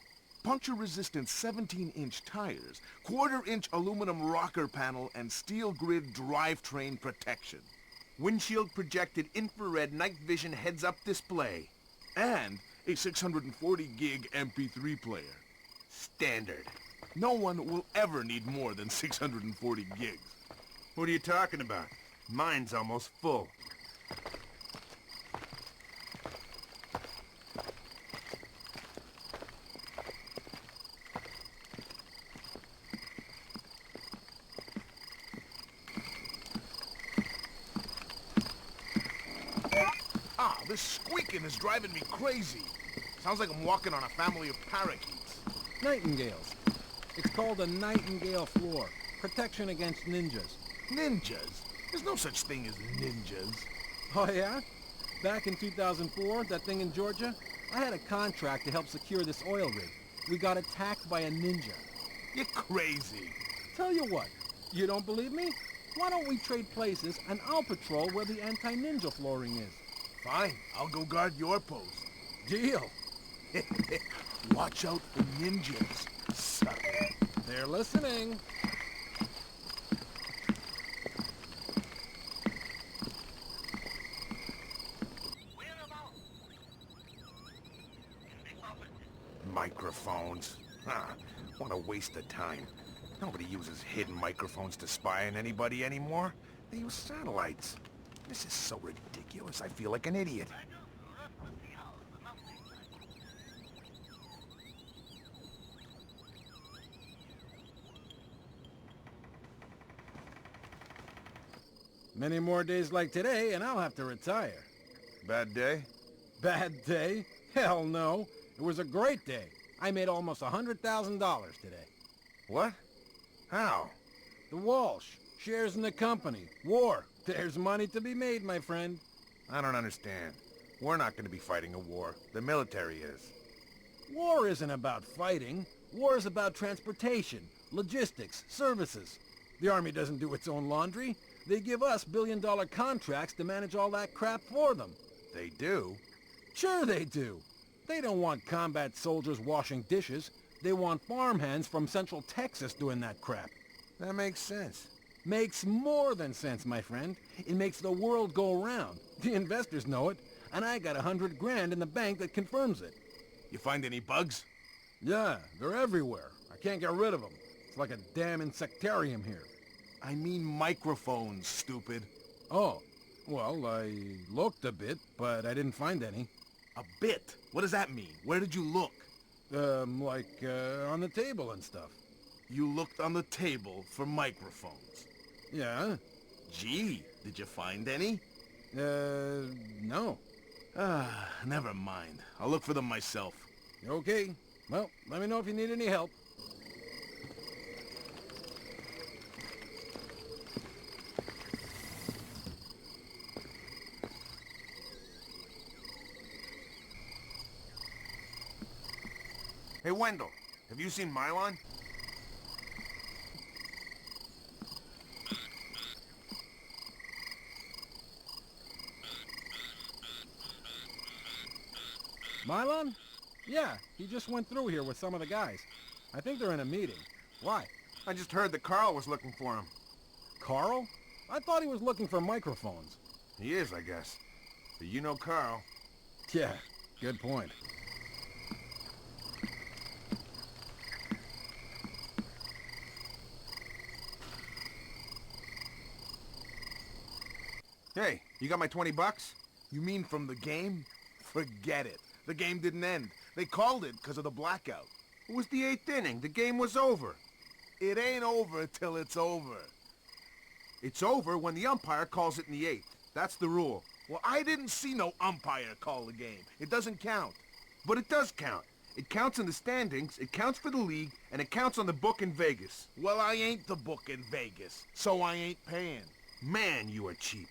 Puncture-resistant 17-inch tires, quarter-inch aluminum rocker panel, and steel grid drivetrain protection. Windshield projected infrared night vision heads-up display. And a 640-gig MP3 player. Standard. No one will ever need more than 640 gigs. What are you talking about? Mine's almost full. this squeaking is driving me crazy. Sounds like I'm walking on a family of parakeets. Nightingales. It's called a nightingale floor. Protection against ninjas. Ninjas? There's no such thing as ninjas. Oh yeah? Back in 2004, that thing in Georgia, I had a contract to help secure this oil rig. We got attacked by a ninja. You're crazy. Tell you what, you don't believe me? Why don't we trade places and I'll patrol where the anti-ninja flooring is? Fine, I'll go guard your post. Deal. Watch out for ninjas, sucker. They're listening. Microphones. What a waste of time. Nobody uses hidden microphones to spy on anybody anymore. They use satellites. This is so ridiculous, I feel like an idiot. Many more days like today, and I'll have to retire. Bad day? Bad day? Hell no. It was a great day. I made almost $100,000 today. What? How? The Walsh. Shares in the company. War. There's money to be made, my friend. I don't understand. We're not going to be fighting a war. The military is. War isn't about fighting. War is about transportation, logistics, services. The Army doesn't do its own laundry. They give us billion-dollar contracts to manage all that crap for them. They do? Sure they do. They don't want combat soldiers washing dishes. They want farmhands from Central Texas doing that crap. That makes sense. Makes more than sense, my friend. It makes the world go round. The investors know it, and I got $100 grand in the bank that confirms it. You find any bugs? Yeah, they're everywhere. I can't get rid of them. It's like a damn insectarium here. I mean microphones, stupid. Oh, well, I looked a bit, but I didn't find any. A bit? What does that mean? Where did you look? On the table and stuff. You looked on the table for microphones? Yeah. Gee, did you find any? No. Never mind. I'll look for them myself. Okay. Well, let me know if you need any help. Hey, Wendell, have you seen Mylon? Mylon? Yeah, he just went through here with some of the guys. I think they're in a meeting. Why? I just heard that Carl was looking for him. Carl? I thought he was looking for microphones. He is, I guess. But you know Carl. Yeah, good point. Hey, you got my 20 bucks? You mean from the game? Forget it. The game didn't end. They called it because of the blackout. It was the 8th inning. The game was over. It ain't over till it's over. It's over when the umpire calls it in the 8th. That's the rule. Well, I didn't see no umpire call the game. It doesn't count. But it does count. It counts in the standings, it counts for the league, and it counts on the book in Vegas. Well, I ain't the book in Vegas, so I ain't paying. Man, you are cheap.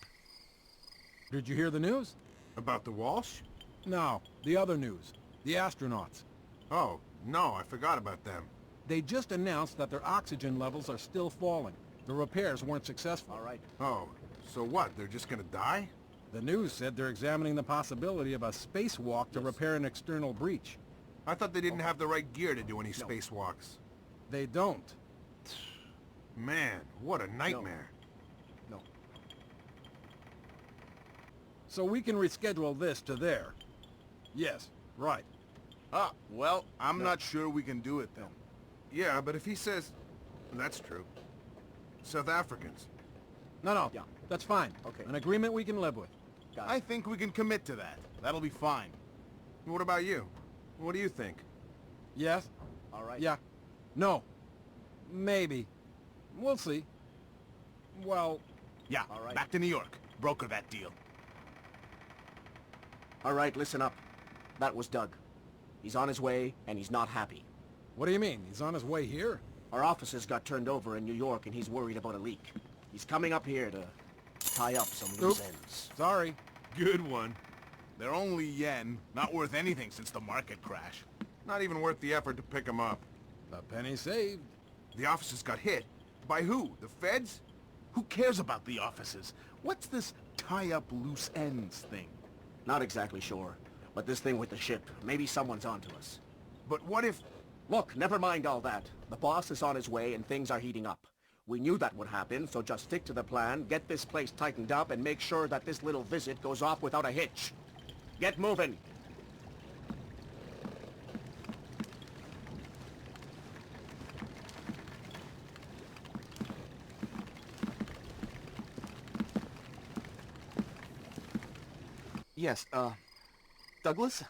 Did you hear the news? About the Walsh? No, the other news. The astronauts. Oh, no, I forgot about them. They just announced that their oxygen levels are still falling. The repairs weren't successful. All right. Oh, so what, they're just gonna die? The news said they're examining the possibility of a spacewalk to repair an external breach. I thought they didn't have the right gear to do any spacewalks. They don't. Man, what a nightmare. No. So we can reschedule this to there. Yes, right. Ah, well, I'm not sure we can do it then. Yeah, but if he says... That's true. South Africans. No, that's fine. Okay. An agreement we can live with. I think we can commit to that. That'll be fine. What about you? What do you think? Yes. All right. Yeah. No. Maybe. We'll see. Well... Yeah, all right. Back to New York. Broker that deal. All right, listen up. That was Doug. He's on his way, and he's not happy. What do you mean? He's on his way here? Our offices got turned over in New York, and he's worried about a leak. He's coming up here to tie up some loose ends. Sorry. Good one. They're only yen, not worth anything since the market crash. Not even worth the effort to pick them up. A penny saved. The offices got hit. By who? The feds? Who cares about the offices? What's this tie-up loose ends thing? Not exactly sure. But this thing with the ship, maybe someone's onto us. But what if... Look, never mind all that. The boss is on his way and things are heating up. We knew that would happen, so just stick to the plan, get this place tightened up, and make sure that this little visit goes off without a hitch. Get moving! Yes, Douglas?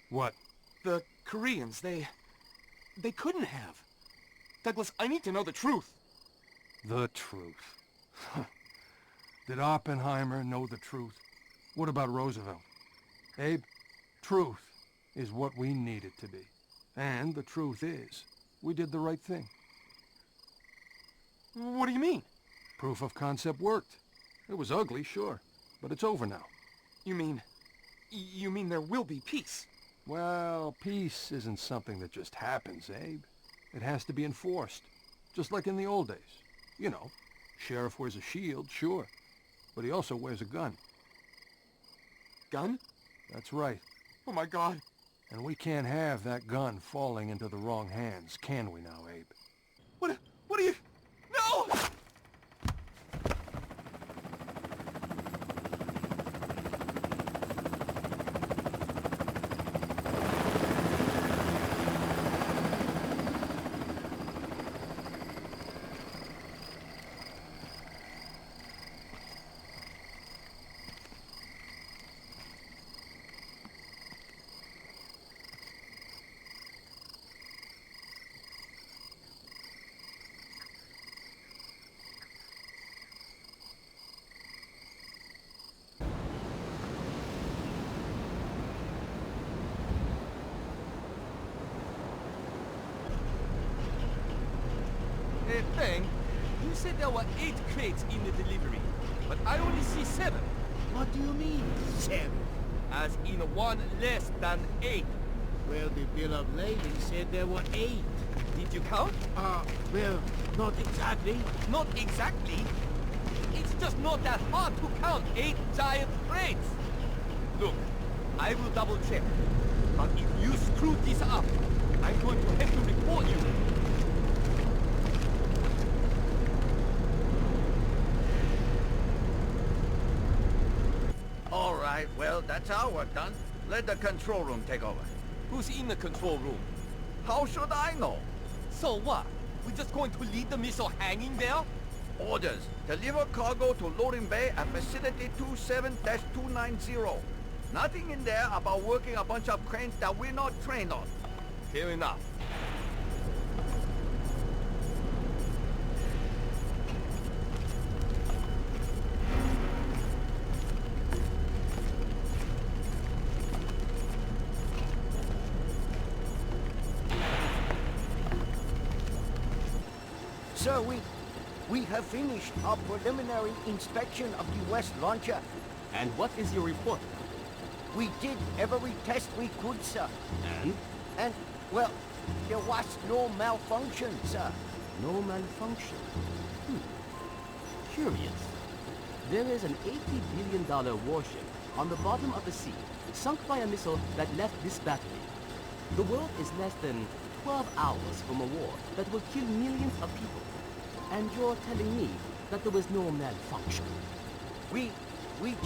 What? The Koreans, they couldn't have. Douglas, I need to know the truth. The truth. Did Oppenheimer know the truth? What about Roosevelt? Abe, truth is what we need it to be. And the truth is, we did the right thing. What do you mean? Proof of concept worked. It was ugly, sure, but it's over now. You mean there will be peace? Well, peace isn't something that just happens, Abe. It has to be enforced, just like in the old days. You know, sheriff wears a shield, sure, but he also wears a gun. Gun? That's right. Oh my God. And we can't have that gun falling into the wrong hands, can we now, Abe? What are you... No! Hey, Feng, you said there were 8 crates in the delivery, but I only see 7. What do you mean, 7? As in 1 less than 8. Well, the bill of lading said there were 8. Did you count? Well, not exactly. Not exactly? It's just not that hard to count 8 giant crates. Look, I will double check. But if you screw this up, I'm going to have to report you. All right, well, that's our work done. Let the control room take over. Who's in the control room? How should I know? So what? We're just going to leave the missile hanging there? Orders. Deliver cargo to loading bay at facility 27-290. Nothing in there about working a bunch of cranes that we're not trained on. Fair enough. Sir, we have finished our preliminary inspection of the West launcher. And what is your report? We did every test we could, sir. And? And, well, there was no malfunction, sir. No malfunction? Curious. There is an $80 billion warship on the bottom of the sea, sunk by a missile that left this battery. The world is less than 12 hours from a war that will kill millions of people. And you're telling me that there was no malfunction? We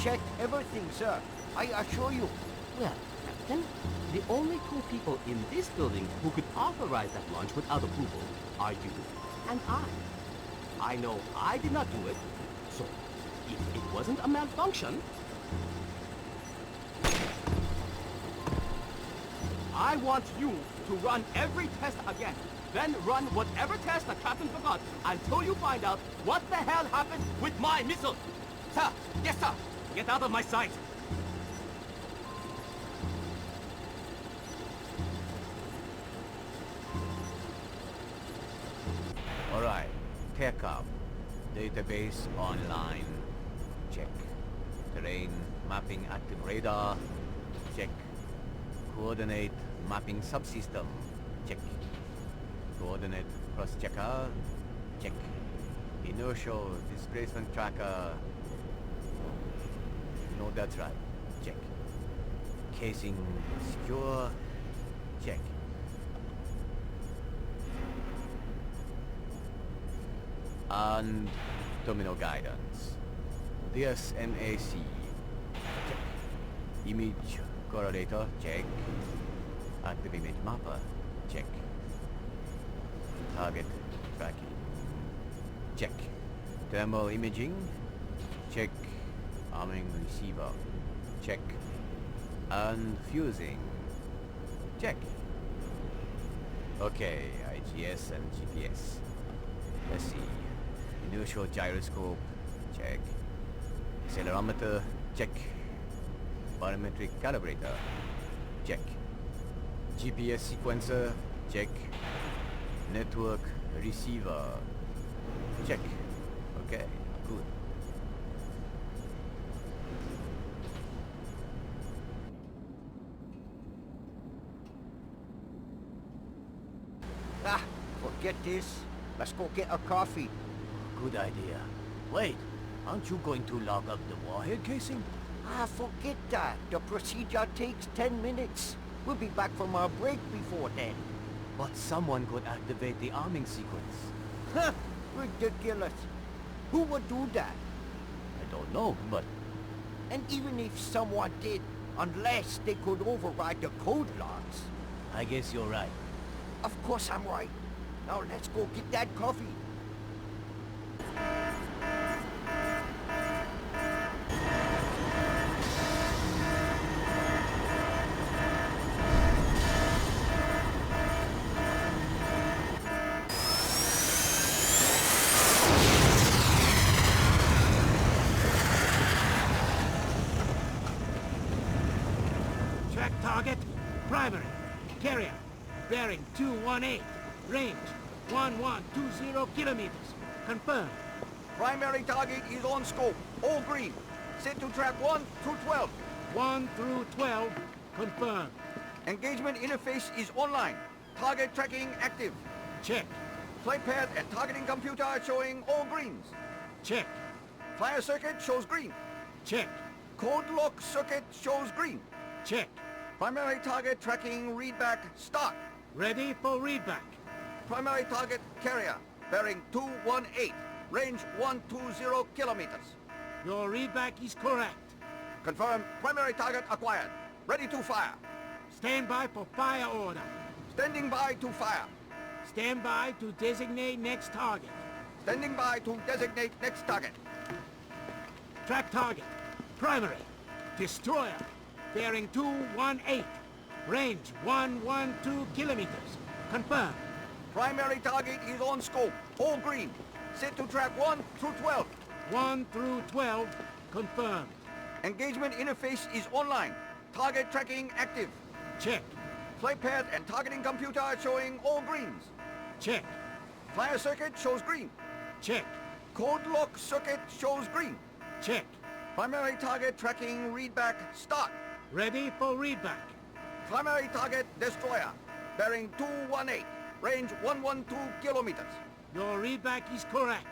checked everything, sir. I assure you. Well, Captain, the only 2 people in this building who could authorize that launch without approval are you and I. I know I did not do it, so if it wasn't a malfunction, I want you to run every test again. Then run whatever test the captain forgot until you find out what the hell happened with my missile. Sir! Yes, sir! Get out of my sight! TechUp. Database online. Check. Terrain mapping active radar. Check. Coordinate mapping subsystem. Check. Coordinate cross-checker. Check. Inertial displacement tracker. No, that's right. Check. Casing secure. Check. And terminal guidance. DSNAC. Check. Image correlator. Check. Active image mapper. Check. Target tracking. Check. Thermal imaging. Check. Arming receiver. Check. And fusing. Check. Okay, IGS and GPS. Let's see. Inertial gyroscope. Check. Accelerometer. Check. Barometric calibrator. Check. GPS sequencer. Check. Network receiver. Check. Okay, good. Ah, forget this. Let's go get our coffee. Good idea. Wait, aren't you going to log up the warhead casing? Ah, forget that. The procedure takes 10 minutes. We'll be back from our break before then. But someone could activate the arming sequence. Huh, ridiculous. Who would do that? I don't know, but... And even if someone did, unless they could override the code logs. I guess you're right. Of course I'm right. Now let's go get that coffee. Track target, primary, carrier, bearing 218, range 1120 kilometers. Confirm. Primary target is on scope. All green. Set to track 1 through 12. 1 through 12, confirm. Engagement interface is online. Target tracking active. Check. Flight path and targeting computer showing all greens. Check. Flyer circuit shows green. Check. Code lock circuit shows green. Check. Primary target tracking readback start. Ready for readback. Primary target carrier, bearing 218, range 120 kilometers. Your readback is correct. Confirm primary target acquired. Ready to fire. Stand by for fire order. Standing by to fire. Stand by to designate next target. Standing by to designate next target. Track target. Primary. Destroyer. Bearing 218. Range 112 kilometers. Confirm. Primary target is on scope. All green. Set to track 1 through 12. 1 through 12. Confirmed. Engagement interface is online. Target tracking active. Check. Flight path and targeting computer showing all greens. Check. Flyer circuit shows green. Check. Code lock circuit shows green. Check. Primary target tracking readback start. Ready for readback. Primary target destroyer. Bearing 218. Range 112 kilometers. Your readback is correct.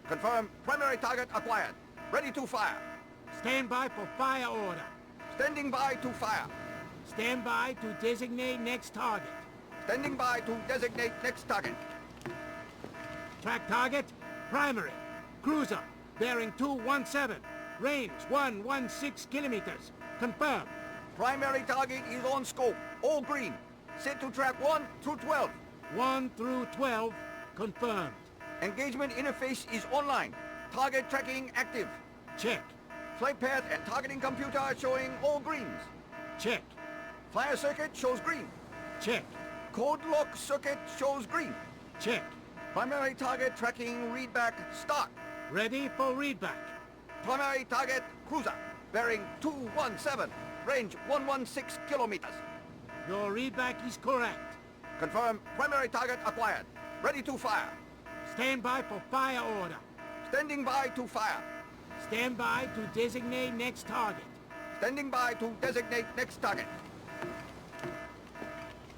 Confirm primary target acquired. Ready to fire. Stand by for fire order. Standing by to fire. Stand by to designate next target. Standing by to designate next target. Track target, primary. Cruiser, bearing 217. Range 116 kilometers. Confirm. Primary target is on scope. All green. Set to track 1 through 12. 1 through 12. Confirmed. Engagement interface is online. Target tracking active. Check. Flight path and targeting computer showing all greens. Check. Flyer circuit shows green. Check. Code lock circuit shows green. Check. Primary target tracking readback start. Ready for readback. Primary target cruiser. Bearing 217. Range 116 kilometers. Your readback is correct. Confirm primary target acquired. Ready to fire. Stand by for fire order. Standing by to fire. Stand by to designate next target. Standing by to designate next target.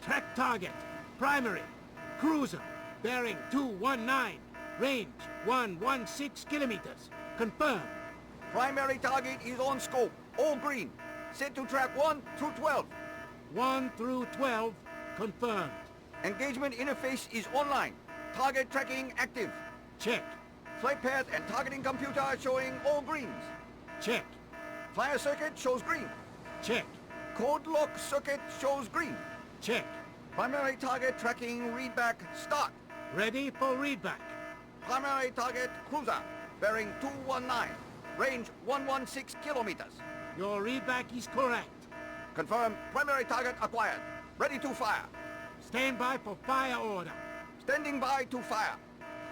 Track target. Primary. Cruiser. Bearing 219. Range 116 kilometers. Confirmed. Primary target is on scope. All green. Set to track 1 through 12. 1 through 12. Confirmed. Engagement interface is online. Target tracking active. Check. Flight path and targeting computer showing all greens. Check. Flyer circuit shows green. Check. Code lock circuit shows green. Check. Primary target tracking readback start. Ready for readback. Primary target cruiser. Bearing 219. Range 116 kilometers. Your readback is correct. Confirm. Primary target acquired. Ready to fire. Stand by for fire order. Standing by to fire.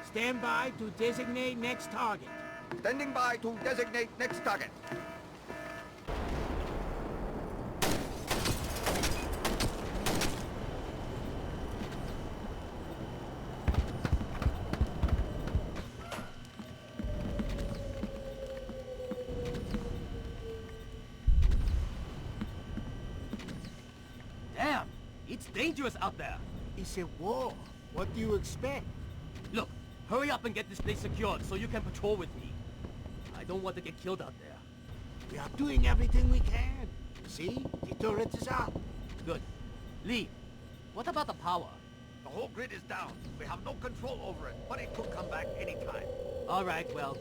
Stand by to designate next target. Standing by to designate next target. Damn! It's dangerous out there! It's a war. What do you expect? Look, hurry up and get this place secured so you can patrol with me. I don't want to get killed out there. We are doing everything we can. See? The turret is up. Good. Lee, what about the power? The whole grid is down. We have no control over it, but it could come back anytime. Alright, well,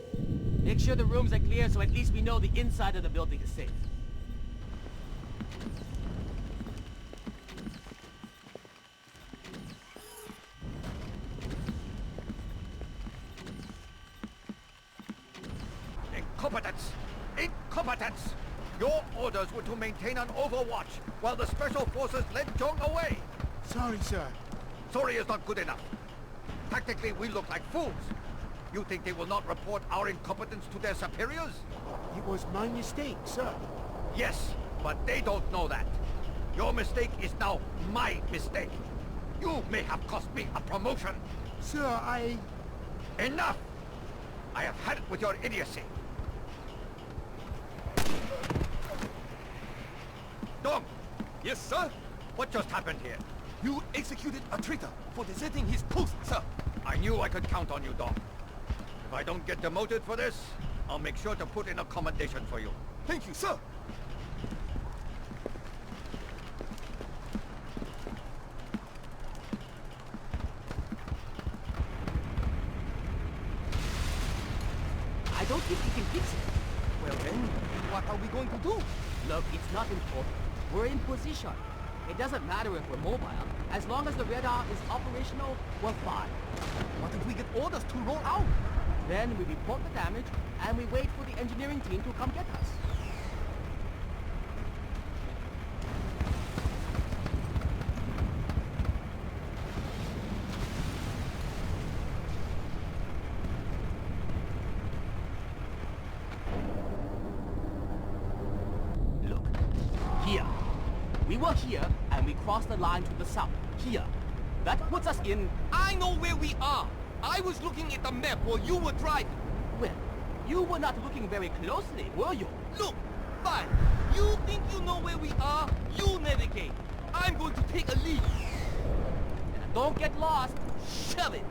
make sure the rooms are clear so at least we know the inside of the building is safe. Incompetence! Incompetence! Your orders were to maintain an overwatch while the Special Forces led Jong away! Sorry, sir. Sorry is not good enough. Tactically, we look like fools. You think they will not report our incompetence to their superiors? It was my mistake, sir. Yes, but they don't know that. Your mistake is now my mistake. You may have cost me a promotion. Sir, I... Enough! I have had it with your idiocy. Dong! Yes, sir? What just happened here? You executed a traitor for deserting his post, sir. I knew I could count on you, Dong. If I don't get demoted for this, I'll make sure to put in a commendation for you. Thank you, sir. I don't think we can fix it. Well then, what are we going to do? Look, it's not important. We're in position. It doesn't matter if we're mobile. As long as the radar is operational, we're fine. What if we get orders to roll out? Then we report the damage, and we wait for the engineering team to come get us. Look, here. We were here, and we crossed the line to the south. Here. That puts us in... I know where we are. I was looking at the map while you were driving. Well, you were not looking very closely, were you? Look, fine. You think you know where we are? You navigate. I'm going to take a lead. And don't get lost. Shove it.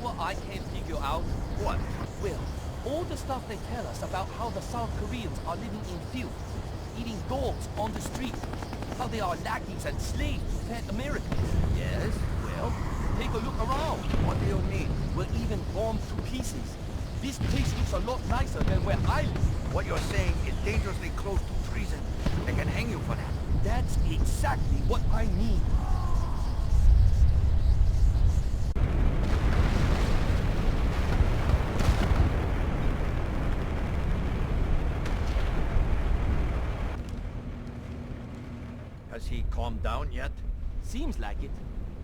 What I can't figure out? What? Well, all the stuff they tell us about how the South Koreans are living in filth, eating dogs on the street, how they are lackeys and slaves to fat Americans. Yes, well, Take a look around. What do you mean? We're even bombed to pieces. This place looks a lot nicer than where I live. What you're saying is dangerously close to treason. They can hang you for that. That's exactly what I mean. Has he calmed down yet? Seems like it.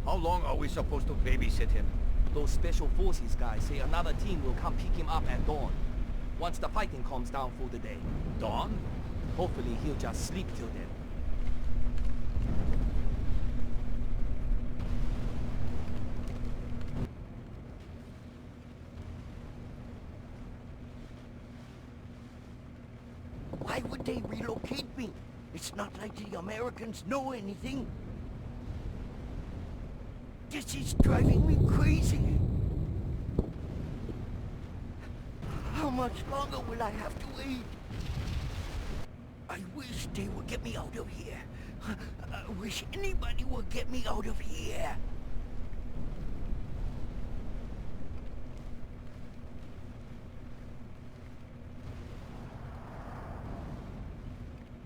How long are we supposed to babysit him? Those special forces guys say another team will come pick him up at dawn. Once the fighting calms down for the day. Dawn? Hopefully he'll just sleep till then. Why would they relocate me? It's not like the Americans know anything. This is driving me crazy. How much longer will I have to wait? I wish they would get me out of here. I wish anybody would get me out of here.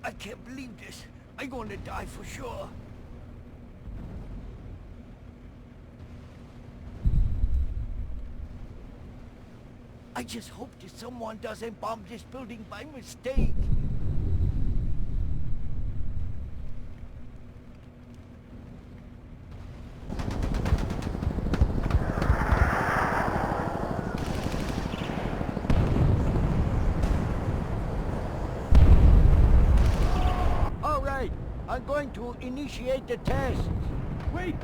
I can't believe this. I'm going to die for sure. I just hope that someone doesn't bomb this building by mistake. All right, I'm going to initiate the test. Wait!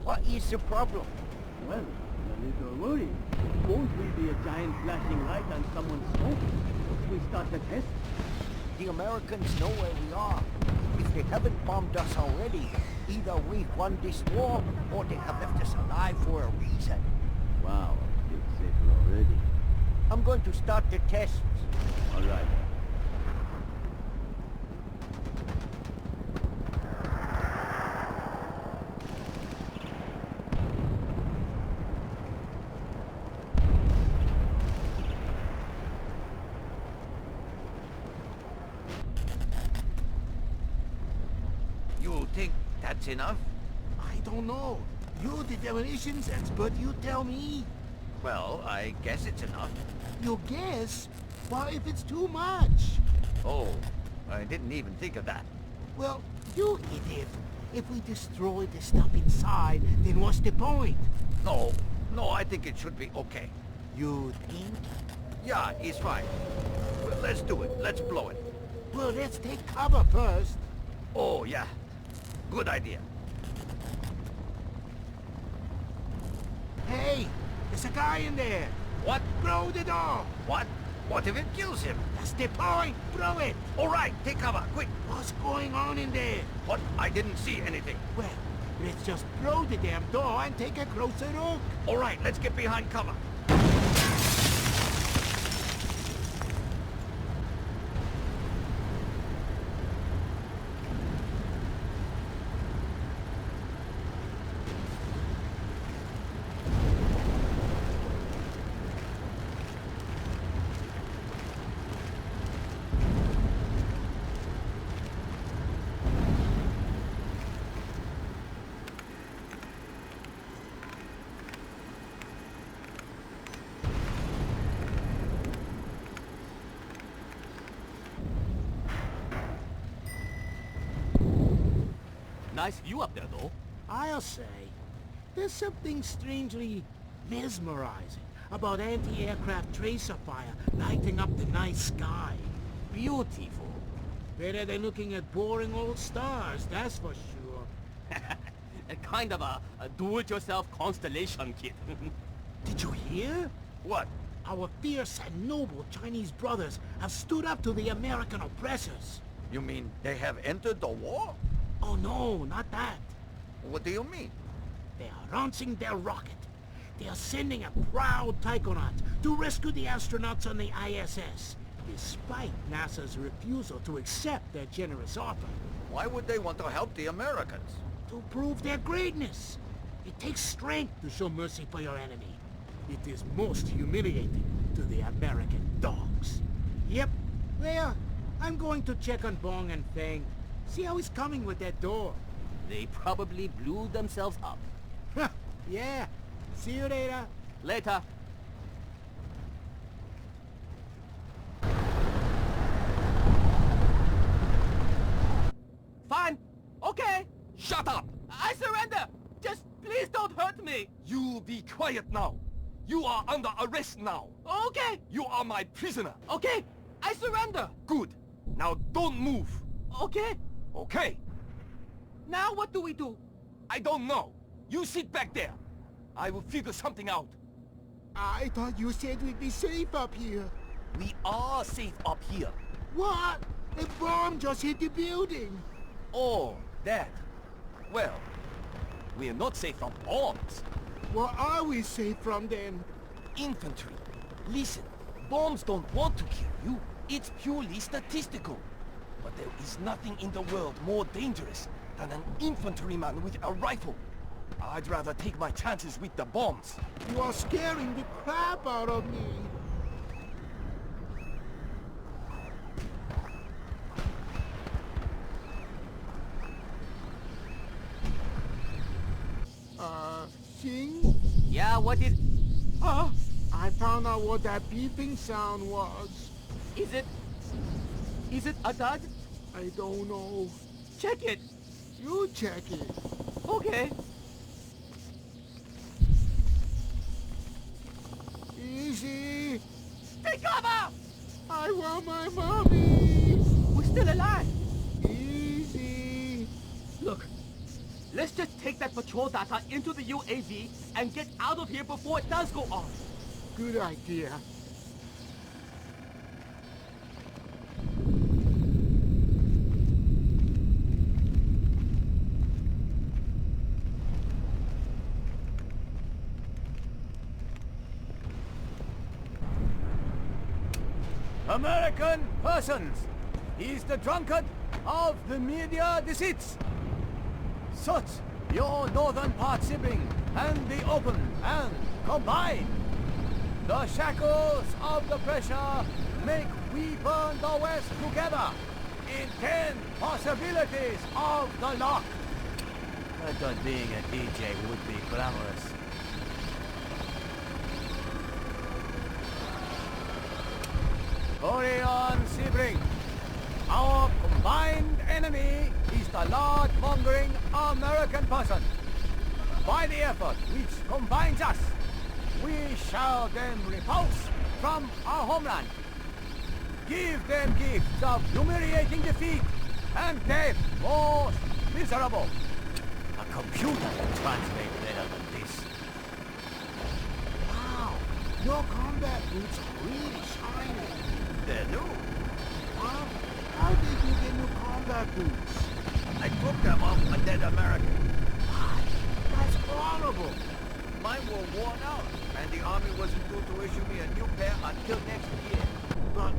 What is the problem? Well, a little worried. Won't we be a giant flashing light on someone's smoke if we start the test? The Americans know where we are. If they haven't bombed us already, either we've won this war, or they have left us alive for a reason. Wow, it's safer already. I'm going to start the tests. All right. You think that's enough? I don't know. You're the demolitions expert, you tell me. Well, I guess it's enough. You guess? What if it's too much? Oh, I didn't even think of that. Well, you idiot. If we destroy the stuff inside, then what's the point? No, I think it should be okay. You think? Yeah, he's fine. Well, let's do it. Let's blow it. Well, let's take cover first. Oh, yeah. Good idea. Hey, there's a guy in there. What? Blow the door. What? What if it kills him? That's the point. Blow it. All right, take cover, quick. What's going on in there? What? I didn't see anything. Well, let's just blow the damn door and take a closer look. All right, let's get behind cover. Nice view up there, though. I'll say, there's something strangely mesmerizing about anti-aircraft tracer fire lighting up the night sky. Beautiful. Better than looking at boring old stars, that's for sure. Kind of a do-it-yourself constellation kit. Did you hear? What? Our fierce and noble Chinese brothers have stood up to the American oppressors. You mean they have entered the war? Oh no, not that. What do you mean? They are launching their rocket. They are sending a proud taikonaut to rescue the astronauts on the ISS. despite NASA's refusal to accept their generous offer. Why would they want to help the Americans? To prove their greatness. It takes strength to show mercy for your enemy. It is most humiliating to the American dogs. Yep. Well, I'm going to check on Bong and Feng. See how he's coming with that door. They probably blew themselves up. Yeah. See you later. Later. Fine. Okay. Shut up! I surrender! Just please don't hurt me! You be quiet now. You are under arrest now. Okay. You are my prisoner. Okay. I surrender. Good. Now don't move. Okay. Okay. Now what do we do? I don't know. You sit back there. I will figure something out. I thought you said we'd be safe up here. We are safe up here. What? A bomb just hit the building. Oh, that. Well, we are not safe from bombs. What are we safe from then? Infantry. Listen, bombs don't want to kill you. It's purely statistical. But there is nothing in the world more dangerous than an infantryman with a rifle. I'd rather take my chances with the bombs. You are scaring the crap out of me. Sing? Yeah, what is... I found out what that beeping sound was. Is it a dud? I don't know. Check it. You check it. Okay. Easy. Take cover! I want my mommy. We're still alive. Easy. Look, let's just take that patrol data into the UAV and get out of here before it does go off. Good idea. American persons is the drunkard of the media deceits. Such your northern part sibling and the open and combine. The shackles of the pressure make we burn the West together in 10 possibilities of the lock. I thought being a DJ would be glamorous. Hurry on, Sebring. Our combined enemy is the large-mongering American person. By the effort which combines us, we shall them repulse from our homeland. Give them gifts of humiliating defeat and death most miserable. A computer can translate better than this. Wow, your combat boots are really shiny. They're new. Huh? How did you get new combat boots? I took them off a dead American. Why? That's horrible. Mine were worn out, and the army wasn't due to issue me a new pair until next year. But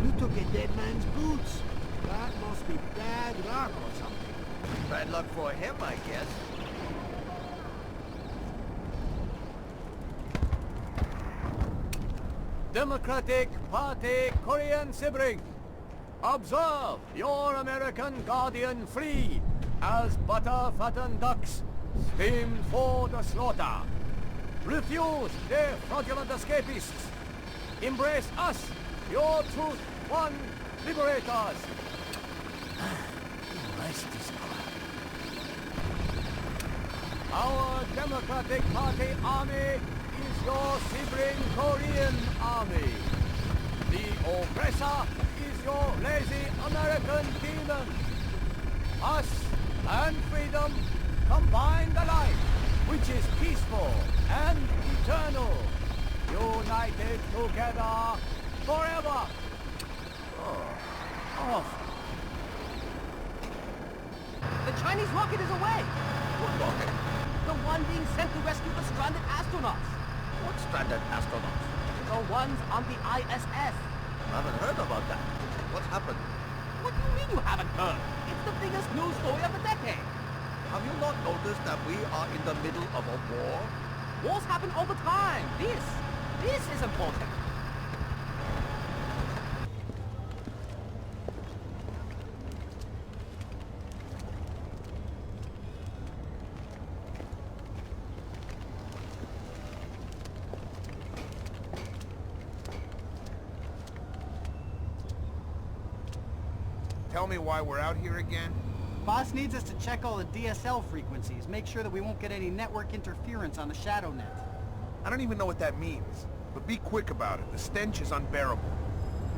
you took a dead man's boots. That must be bad luck or something. Bad luck for him, I guess. Democratic Party Korean sibling. Observe your American guardian flee as butter-fattened ducks steamed for the slaughter. Refuse their fraudulent escapists. Embrace us, your truth one liberators. Our Democratic Party army is your sibling Korean army. The oppressor is your lazy American demon. Us and freedom combined alike, which is peaceful and eternal, united together forever. The Chinese rocket is away! What rocket? The one being sent to rescue the stranded astronauts. What stranded astronauts? The ones on the ISS. Haven't heard about that. What happened? What do you mean you haven't heard? It's the biggest news story of the decade. Have you not noticed that we are in the middle of a war? Wars happen all the time. This is important. Tell me why we're out here again? Boss needs us to check all the DSL frequencies, make sure that we won't get any network interference on the shadow net. I don't even know what that means. But be quick about it. The stench is unbearable.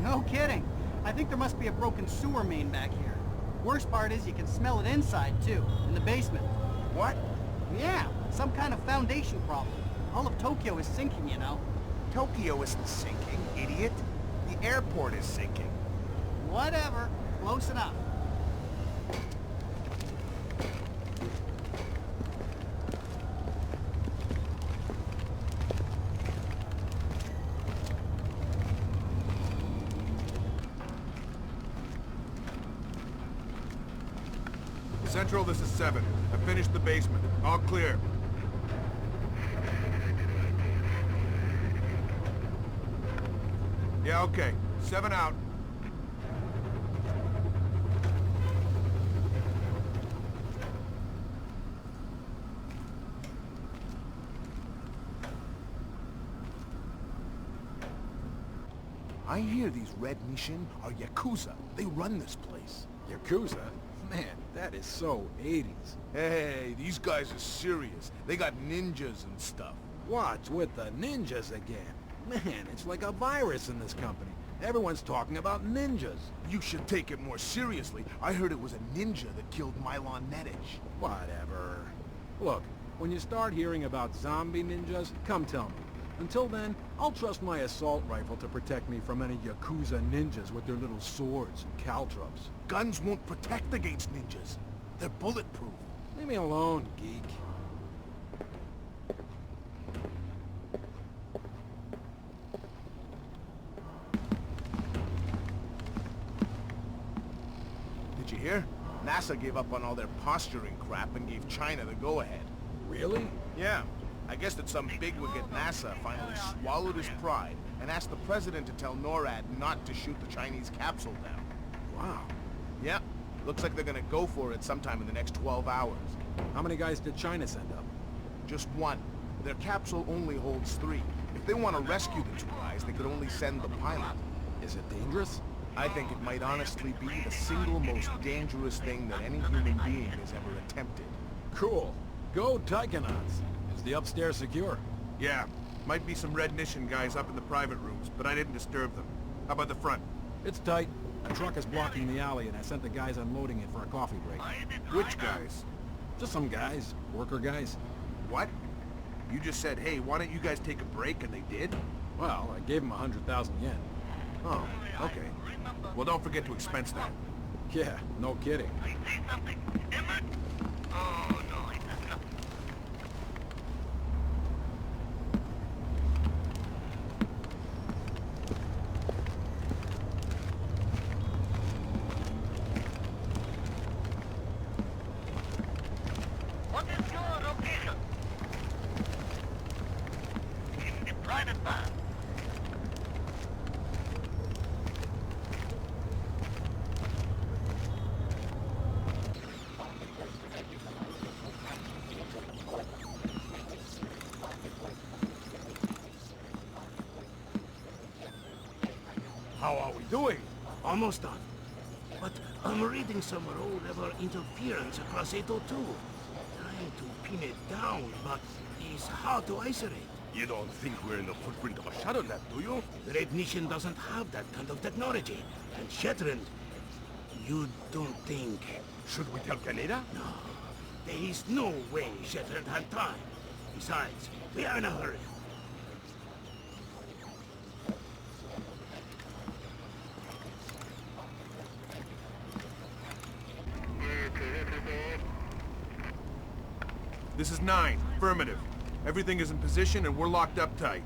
No kidding. I think there must be a broken sewer main back here. Worst part is you can smell it inside, too, in the basement. What? Yeah, some kind of foundation problem. All of Tokyo is sinking, you know. Tokyo isn't sinking, idiot. The airport is sinking. Whatever. Close enough. Central, this is 7. I finished the basement. All clear. Yeah, okay. 7 out. I hear these Red Nishin are Yakuza. They run this place. Yakuza? Man, that is so 80s. Hey, these guys are serious. They got ninjas and stuff. What's with the ninjas again? Man, it's like a virus in this company. Everyone's talking about ninjas. You should take it more seriously. I heard it was a ninja that killed Mylon Nedich. Whatever. Look, when you start hearing about zombie ninjas, come tell me. Until then, I'll trust my assault rifle to protect me from any Yakuza ninjas with their little swords and caltrops. Guns won't protect against ninjas. They're bulletproof. Leave me alone, geek. Did you hear? NASA gave up on all their posturing crap and gave China the go-ahead. Really? Yeah. I guess that some bigwig at NASA finally swallowed his pride and asked the president to tell NORAD not to shoot the Chinese capsule down. Wow. Yeah. Looks like they're gonna go for it sometime in the next 12 hours. How many guys did China send up? Just 1. Their capsule only holds 3. If they want to rescue the 2 guys, they could only send the pilot. Is it dangerous? I think it might honestly be the single most dangerous thing that any human being has ever attempted. Cool. Go Taikonauts. Is the upstairs secure? Yeah. Might be some Red Nishin guys up in the private rooms, but I didn't disturb them. How about the front? It's tight. A truck is blocking the alley, and I sent the guys unloading it for a coffee break. Which guys? Just some guys. Worker guys. What? You just said, hey, why don't you guys take a break, and they did? Well, I gave them 100,000 yen. Oh, okay. Well, don't forget to expense that. Yeah, no kidding. What is your location? In the private van. How are we doing? Almost done. But I'm reading some row-level interference across 802. Trying to pin it down, but it's hard to isolate. You don't think we're in the footprint of a shadow net, do you? Red Nation doesn't have that kind of technology. And Shatterhand, you don't think... Should we tell Canada? No. There is no way Shatterhand had time. Besides, we are in a hurry. This is 9. Affirmative. Everything is in position and we're locked up tight.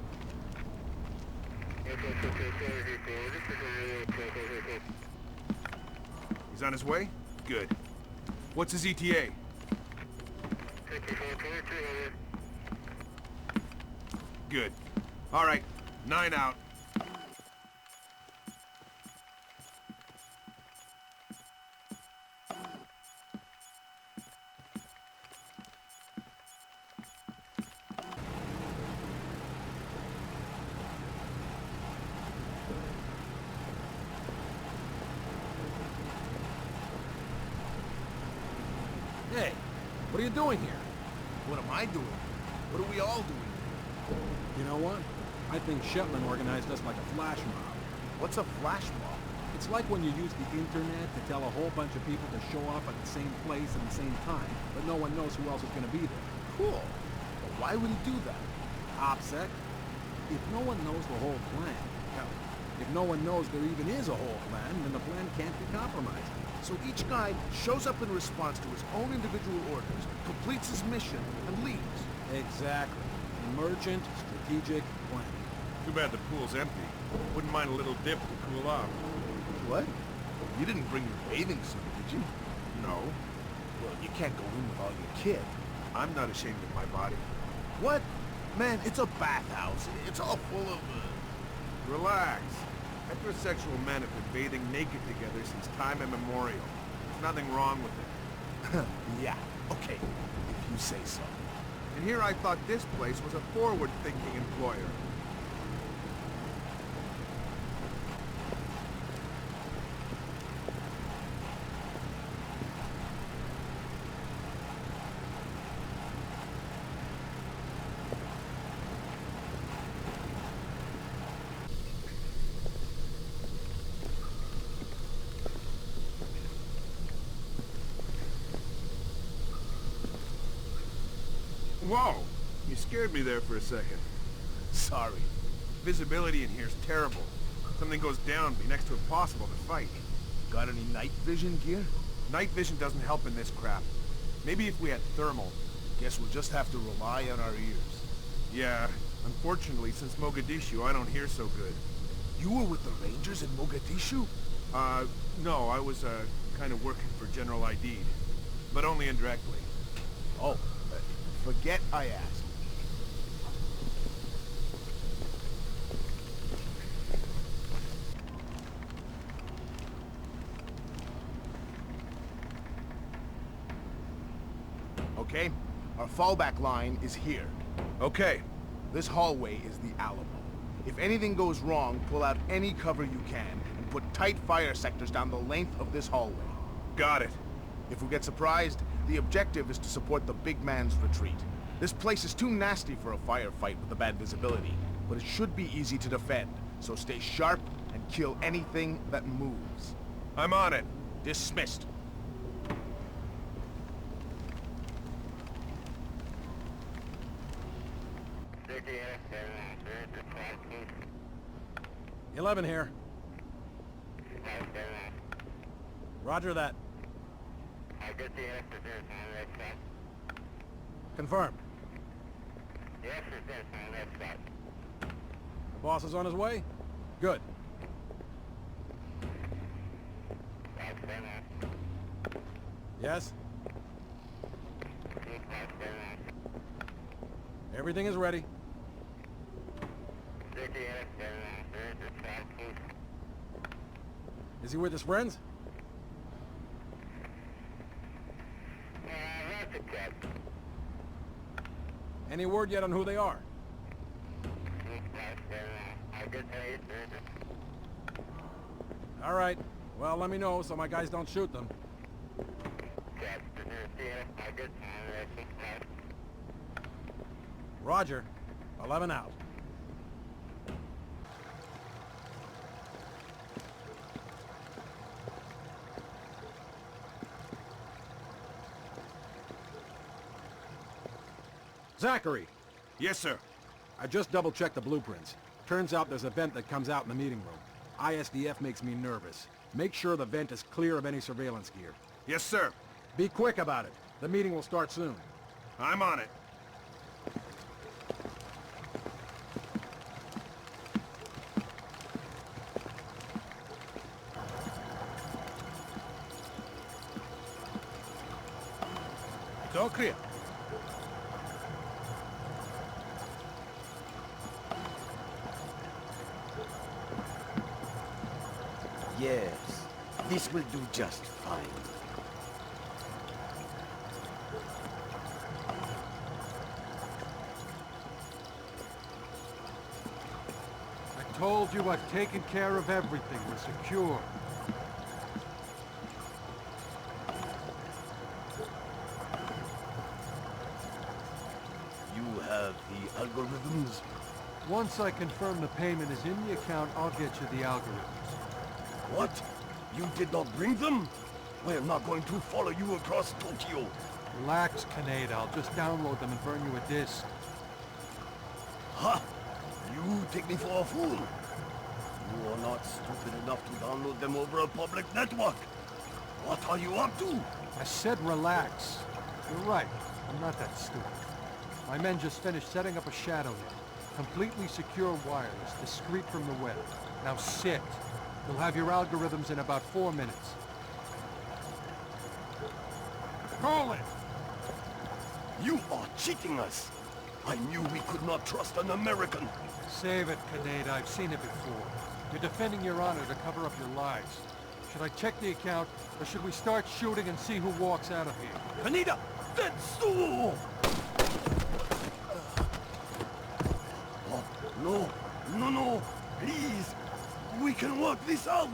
He's on his way? Good. What's his ETA? Good. All right. 9 out. Hey, what are you doing here? What am I doing? What are we all doing? You know what? I think Shetland organized us like a flash mob. What's a flash mob? It's like when you use the internet to tell a whole bunch of people to show up at the same place at the same time, but no one knows who else is going to be there. Cool. But why would he do that? OPSEC? If no one knows the whole plan, hell, if no one knows there even is a whole plan, then the plan can't be compromised. So each guy shows up in response to his own individual orders, completes his mission, and leaves. Exactly. Emergent strategic plan. Too bad the pool's empty. Wouldn't mind a little dip to cool off. What? You didn't bring your bathing suit, did you? No. Well, you can't go in with all your kit. I'm not ashamed of my body. What? Man, it's a bathhouse. It's all full of... Relax. Heterosexual men have been bathing naked together since time immemorial. There's nothing wrong with it. Yeah, okay. If you say so. And here I thought this place was a forward-thinking employer. Whoa! You scared me there for a second. Sorry. Visibility in here is terrible. Something goes down, be next to impossible to fight. Got any night vision gear? Night vision doesn't help in this crap. Maybe if we had thermal. Guess we'll just have to rely on our ears. Yeah, unfortunately, since Mogadishu, I don't hear so good. You were with the Rangers in Mogadishu? No, I was, kind of working for General ID. But only indirectly. Oh. Forget I asked. Okay, our fallback line is here. Okay. This hallway is the Alamo. If anything goes wrong, pull out any cover you can and put tight fire sectors down the length of this hallway. Got it. If we get surprised, the objective is to support the big man's retreat. This place is too nasty for a firefight with the bad visibility, but it should be easy to defend, so stay sharp and kill anything that moves. I'm on it. Dismissed. "11 here. Roger that. Confirmed. The boss is on his way? Good. Yes? Everything is ready. Is he with his friends? Any word yet on who they are? All right. Well, let me know so my guys don't shoot them. Roger. 11 out. Zachary! Yes, sir. I just double-checked the blueprints. Turns out there's a vent that comes out in the meeting room. ISDF makes me nervous. Make sure the vent is clear of any surveillance gear. Yes, sir. Be quick about it. The meeting will start soon. I'm on it. It's all clear. Yes, this will do just fine. I told you I've taken care of everything. We're secure. You have the algorithms? Once I confirm the payment is in the account, I'll get you the algorithms. What? You did not bring them? We're not going to follow you across Tokyo. Relax, Kaneda. I'll just download them and burn you a disc. Ha! You take me for a fool. You are not stupid enough to download them over a public network. What are you up to? I said relax. You're right. I'm not that stupid. My men just finished setting up a shadow net. Completely secure wireless, discreet from the web. Now sit. You'll have your algorithms in about 4 minutes. Call it! You are cheating us. I knew we could not trust an American. Save it, Kaneda. I've seen it before. You're defending your honor to cover up your lies. Should I check the account, or should we start shooting and see who walks out of here? Kaneda! Tetsuo! Oh, no, no, no! Please! We can work this out!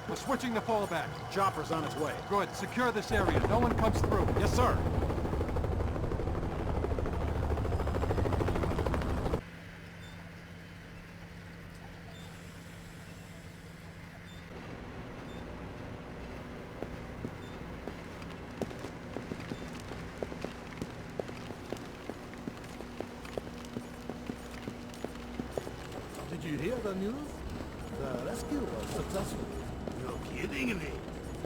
We're switching the fallback. Chopper's on its way. Good. Secure this area. No one comes through. Yes, sir. Did you hear the news? The rescue was successful. You're kidding me.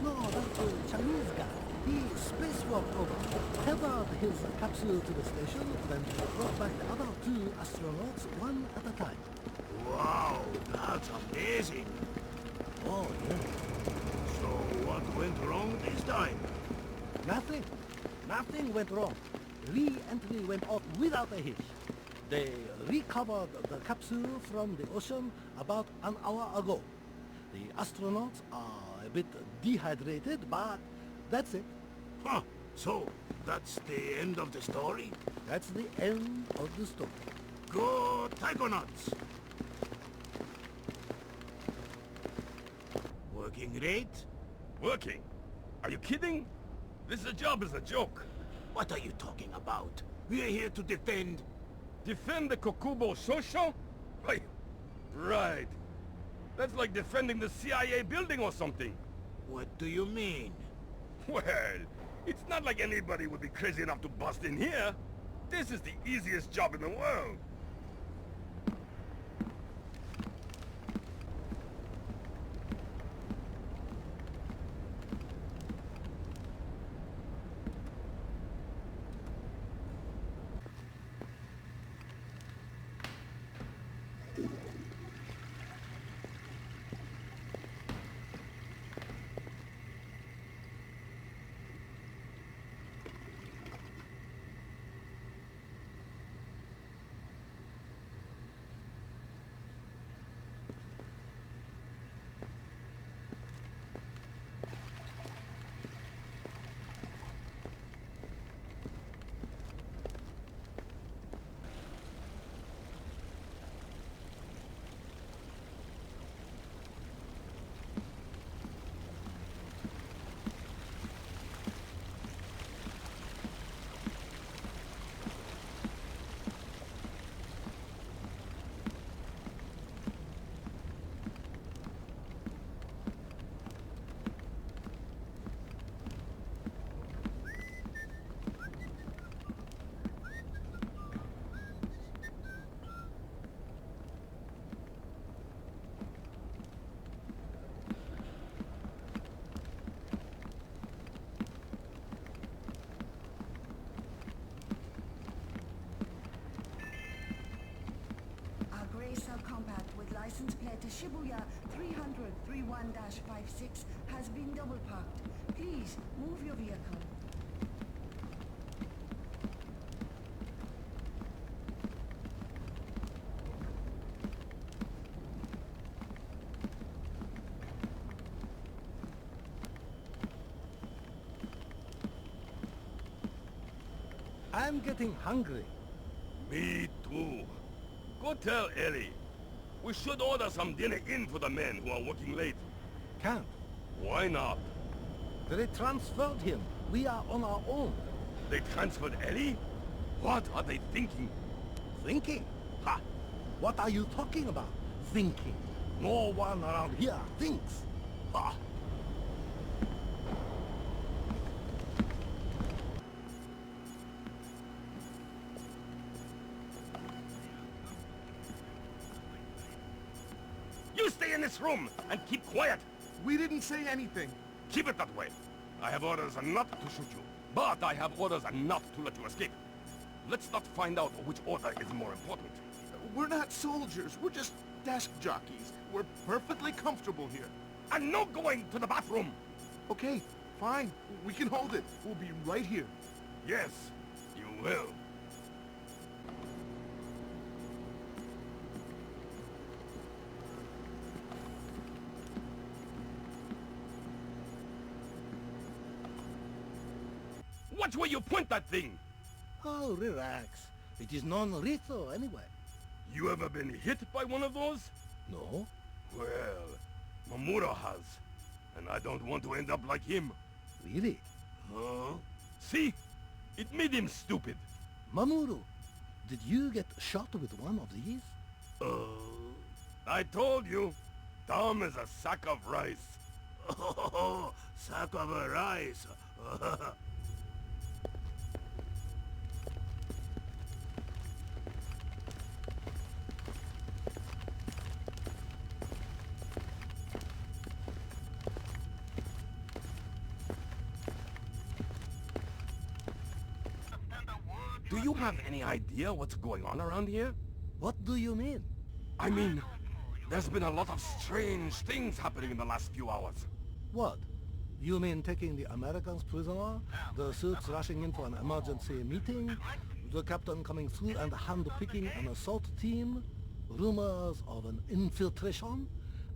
No, that Chinese guy. He spacewalked over, tethered his capsule to the station, then brought back the other 2 astronauts one at a time. Wow, that's amazing. Oh, yeah. So what went wrong this time? Nothing. Nothing went wrong. Re-entry went off without a hitch. They recovered the capsule from the ocean about an hour ago. The astronauts are a bit dehydrated, but that's it. Huh. So, that's the end of the story? That's the end of the story. Go Tygonauts! Working great? Working? Are you kidding? This job is a joke. What are you talking about? We are here to defend... Defend the Kokubo Shosho? Right. Right. That's like defending the CIA building or something. What do you mean? Well, it's not like anybody would be crazy enough to bust in here. This is the easiest job in the world. Compact with license plate to Shibuya 300-31-56 has been double parked. Please, move your vehicle. I'm getting hungry. Me too. Go tell Ellie. We should order some dinner in for the men who are working late. Can't. Why not? They transferred him. We are on our own. They transferred Ellie? What are they thinking? Thinking? Ha! What are you talking about? Thinking. No one around here thinks. Ha! You stay in this room and keep quiet. We didn't say anything. Keep it that way. I have orders not to shoot you, but I have orders not to let you escape. Let's not find out which order is more important. We're not soldiers. We're just desk jockeys. We're perfectly comfortable here. And no going to the bathroom! Okay, fine. We can hold it. We'll be right here. Yes, you will. Watch where you point that thing! Oh, relax. It is non-lethal anyway. You ever been hit by one of those? No. Well, Mamoru has. And I don't want to end up like him. Really? Huh? See? It made him stupid. Mamoru, did you get shot with one of these? I told you. Dumb as a sack of rice. Oh, sack of rice. Do you have any idea what's going on around here? What do you mean? I mean, there's been a lot of strange things happening in the last few hours. What? You mean taking the Americans prisoner? The suits rushing in for an emergency meeting? The captain coming through and hand-picking an assault team? Rumors of an infiltration?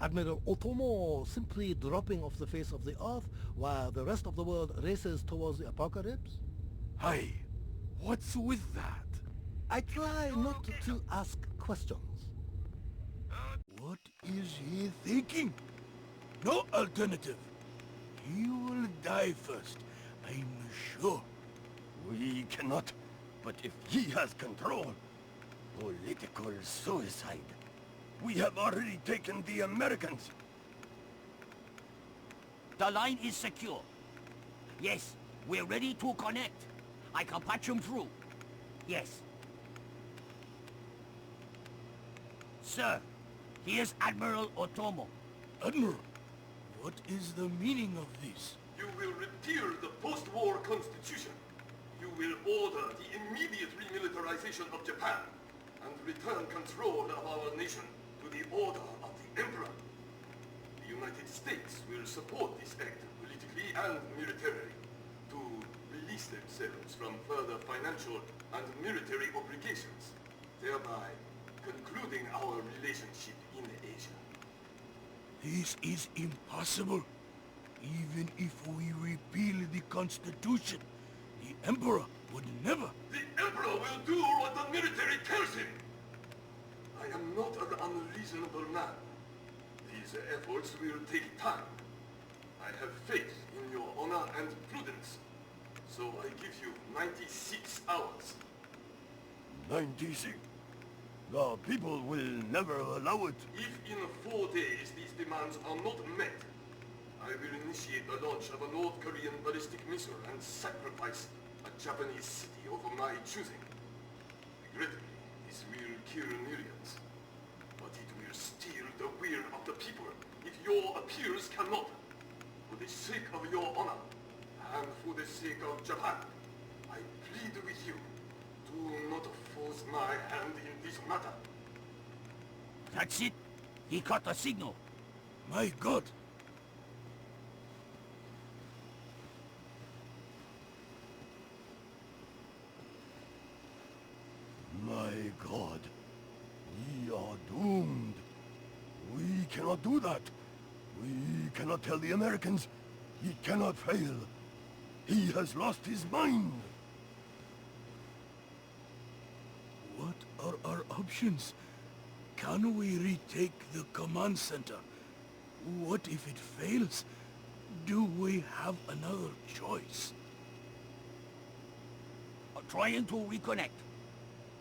Admiral Otomo simply dropping off the face of the earth while the rest of the world races towards the apocalypse? Hey, what's with that? I try not to ask questions. What is he thinking? No alternative. He will die first, I'm sure. We cannot, but if he has control, political suicide. We have already taken the Americans. The line is secure. Yes, we're ready to connect. I can patch them through. Yes. Sir, here's Admiral Otomo. Admiral, what is the meaning of this? You will repeal the post-war constitution. You will order the immediate remilitarization of Japan and return control of our nation to the order of the Emperor. The United States will support this act politically and militarily to release themselves from further financial and military obligations, thereby concluding our relationship in Asia. This is impossible. Even if we repeal the Constitution, the Emperor would never... The Emperor will do what the military tells him! I am not an unreasonable man. These efforts will take time. I have faith in your honor and prudence. So I give you 96 hours. 96? The people will never allow it. If in 4 days these demands are not met, I will initiate the launch of a North Korean ballistic missile and sacrifice a Japanese city of my choosing. Regrettably, this will kill millions. But it will steal the will of the people if your appeals cannot. For the sake of your honor, and for the sake of Japan, I plead with you, do not force my hand in this matter. That's it. He got the signal. My God. cannot do that. We cannot tell the Americans. He cannot fail. He has lost his mind. What are our options? Can we retake the command center? What if it fails? Do we have another choice? Trying to reconnect.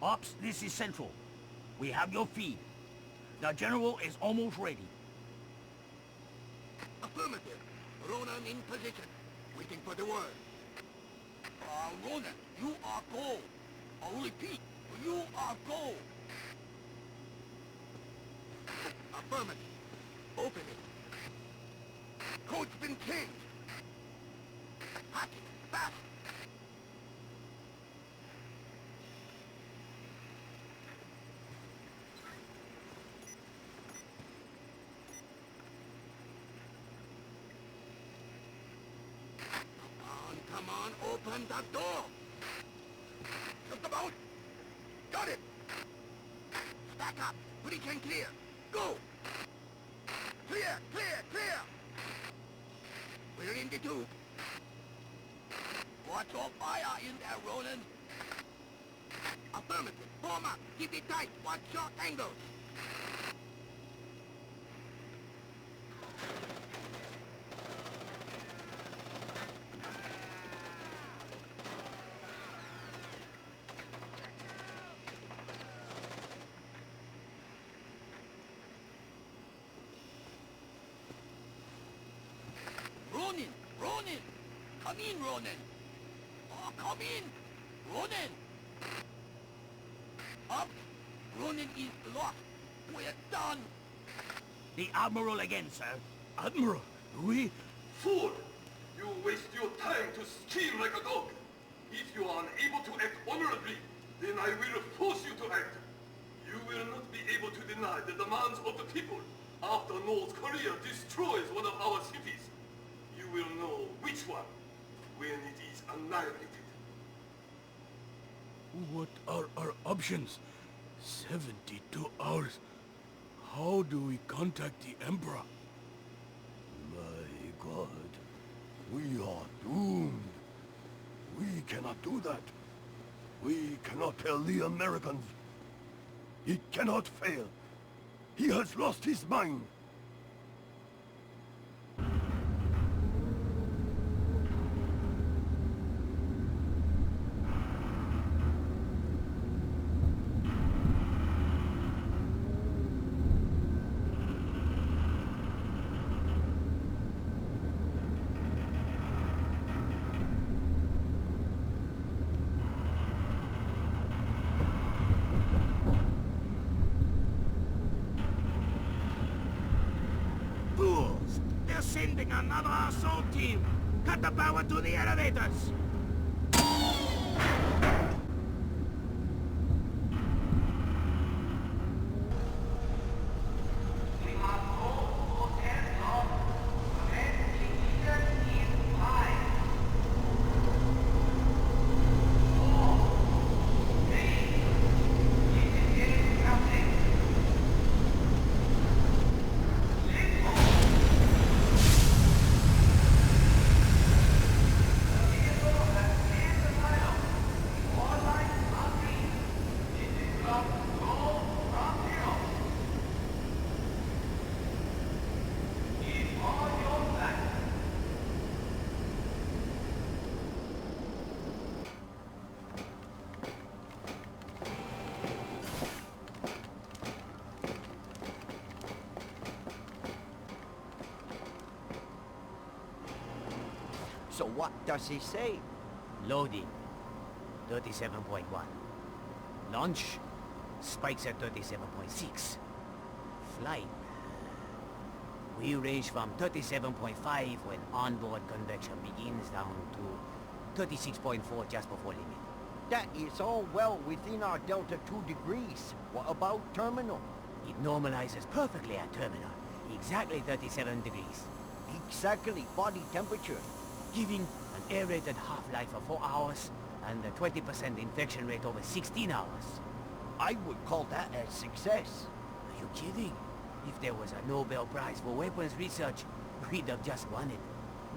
Ops, this is Central. We have your feed. The General is almost ready. Affirmative. Ronan in position. Waiting for the word. Ronan, you are go. I'll repeat. You are go. Affirmative. Open it. Code's been changed. Hack it. Fast. Come on, open the door! Just about! Got it! Stack up! Breach and clear! Go! Clear! Clear! Clear! We're in the tube. Watch your fire in there, Roland. Affirmative. Form up. Keep it tight. Watch your angles. Ronin! Ronin! Come in, Ronin! Oh, come in! Ronin! Up! Ronin is lost! We're done! The Admiral again, sir. Admiral, we... Fool! You waste your time to scheme like a dog. If you are unable to act honorably, then I will force you to act. You will not be able to deny the demands of the people after North Korea destroys one of our cities. You will know which one when it is annihilated. What are our options? 72 hours. How do we contact the Emperor? My God. We are doomed. We cannot do that. We cannot tell the Americans. He cannot fail. He has lost his mind. They're sending another assault team! Cut the power to the elevators! So what does he say? Loading. 37.1. Launch. Spikes at 37.6. Flight. We range from 37.5 when onboard convection begins down to 36.4 just before limit. That is all well within our delta 2 degrees. What about terminal? It normalizes perfectly at terminal. Exactly 37 degrees. Exactly body temperature. Giving an air-rated half-life of 4 hours and a 20% infection rate over 16 hours. I would call that a success. Are you kidding? If there was a Nobel Prize for weapons research, we'd have just won it.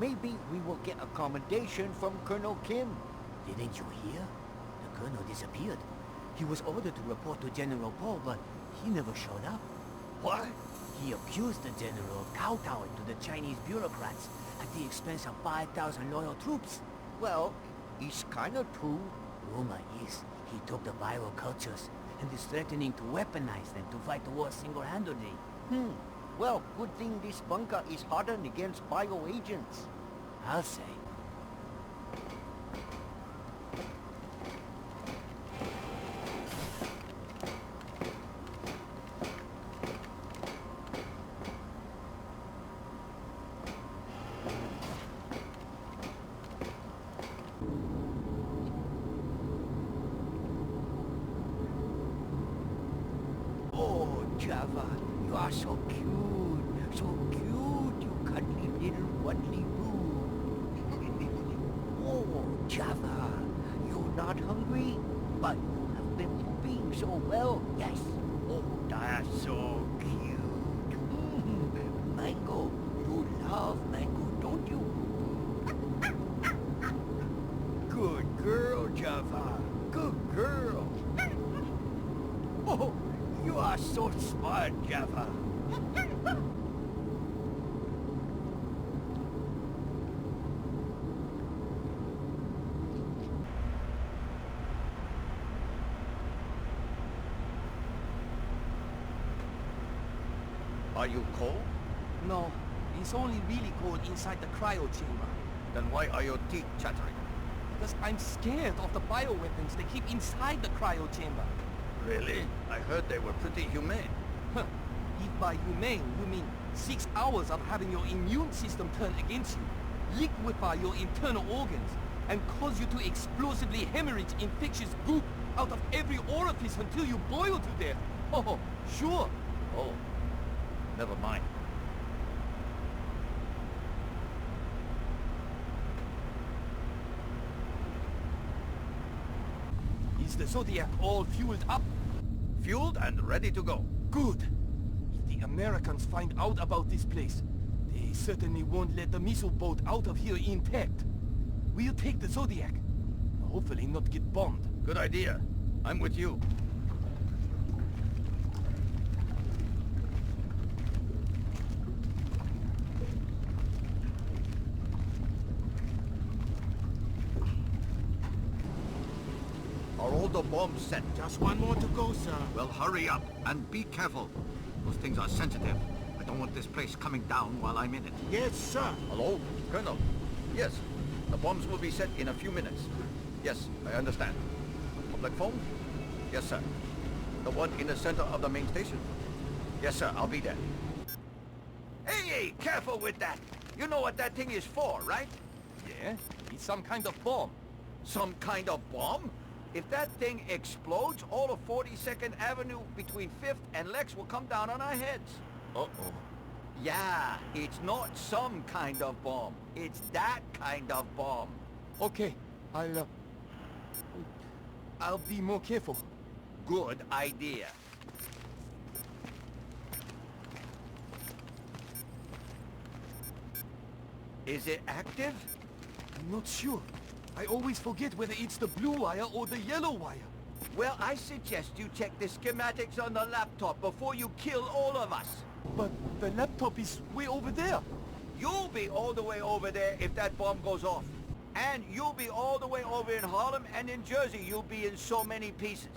Maybe we will get accommodation from Colonel Kim. Didn't you hear? The colonel disappeared. He was ordered to report to General Paul, but he never showed up. What? He accused the general of kowtowing to the Chinese bureaucrats at the expense of 5,000 loyal troops. Well, it's kind of true. Rumor is he took the viral cultures and is threatening to weaponize them to fight the war single-handedly. Well, good thing this bunker is hardened against bioagents. I'll say. Oh, Java, you are so cute. So cute, you cuddly little cuddly boo. Oh, Java, you're not hungry? But you have been being so well. Yes. Oh, that's so cute. Mango, you love mango, don't you? Good girl, Java. Good girl. Oh, you are so smart, Java. Are you cold? No, it's only really cold inside the cryo chamber. Then why are your teeth chattering? Because I'm scared of the bioweapons they keep inside the cryo chamber. Really? I heard they were pretty humane. Huh. If by humane you mean 6 hours of having your immune system turn against you, liquefy your internal organs, and cause you to explosively hemorrhage infectious goop out of every orifice until you boil to death. Oh, sure. Oh, never mind. Is the Zodiac all fueled up? Fueled and ready to go. Good. If the Americans find out about this place, they certainly won't let the missile boat out of here intact. We'll take the Zodiac. Hopefully not get bombed. Good idea. I'm with you. Are all the bombs set? Just one more to go, sir. Well, hurry up and be careful. Those things are sensitive. I don't want this place coming down while I'm in it. Yes, sir. Hello, Colonel. Yes, the bombs will be set in a few minutes. Yes, I understand. Public phone? Yes, sir. The one in the center of the main station? Yes, sir, I'll be there. Hey, careful with that! You know what that thing is for, right? Yeah, it's some kind of bomb. Some kind of bomb? If that thing explodes, all of 42nd Avenue between 5th and Lex will come down on our heads. Uh-oh. Yeah, it's not some kind of bomb. It's that kind of bomb. Okay, I'll be more careful. Good idea. Is it active? I'm not sure. I always forget whether it's the blue wire or the yellow wire. Well, I suggest you check the schematics on the laptop before you kill all of us. But the laptop is way over there. You'll be all the way over there if that bomb goes off. And you'll be all the way over in Harlem, and in Jersey you'll be in so many pieces.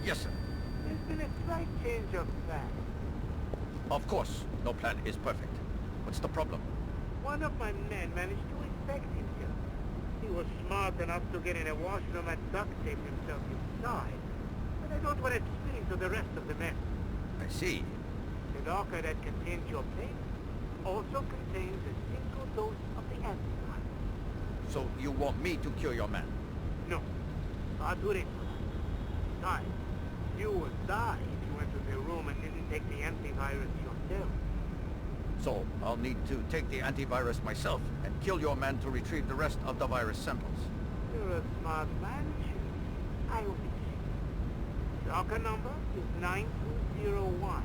Yes, sir. There's been a slight change of plan. Of course, no plan is perfect. What's the problem? One of my men managed to infect himself. He was smart enough to get in a washroom and duct tape himself inside. But I don't want it spilling to the rest of the men. I see. The locker that contains your plate also contains a single dose of the antivirus. So you want me to cure your man? No, not do it for that. Besides, you would die if you went to the room and didn't take the antivirus yourself. So, I'll need to take the antivirus myself and kill your man to retrieve the rest of the virus samples. You're a smart man, Chief. I will see. Stalker number is 9201.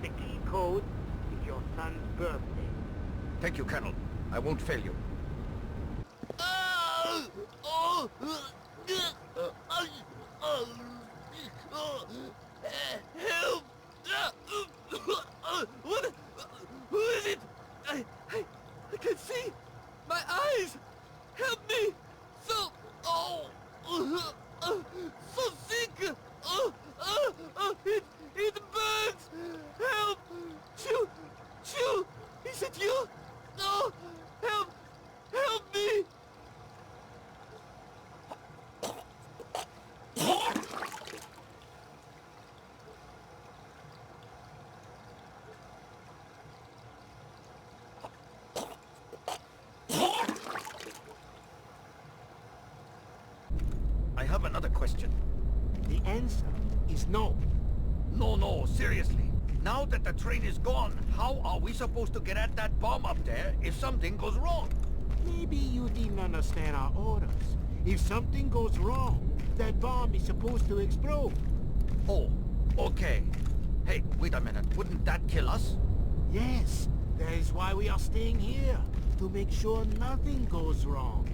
The key code is your son's birthday. Thank you, Colonel. I won't fail you. Help! What? Who is it? I can't see. My eyes. Help me. So sick. It burns. Help! Chew. Is it you? No. Help me. I have another question. The answer is no. No, seriously. Now that the train is gone, how are we supposed to get at that bomb up there if something goes wrong? Maybe you didn't understand our orders. If something goes wrong, that bomb is supposed to explode. Oh, okay. Hey, wait a minute. Wouldn't that kill us? Yes, that is why we are staying here. To make sure nothing goes wrong.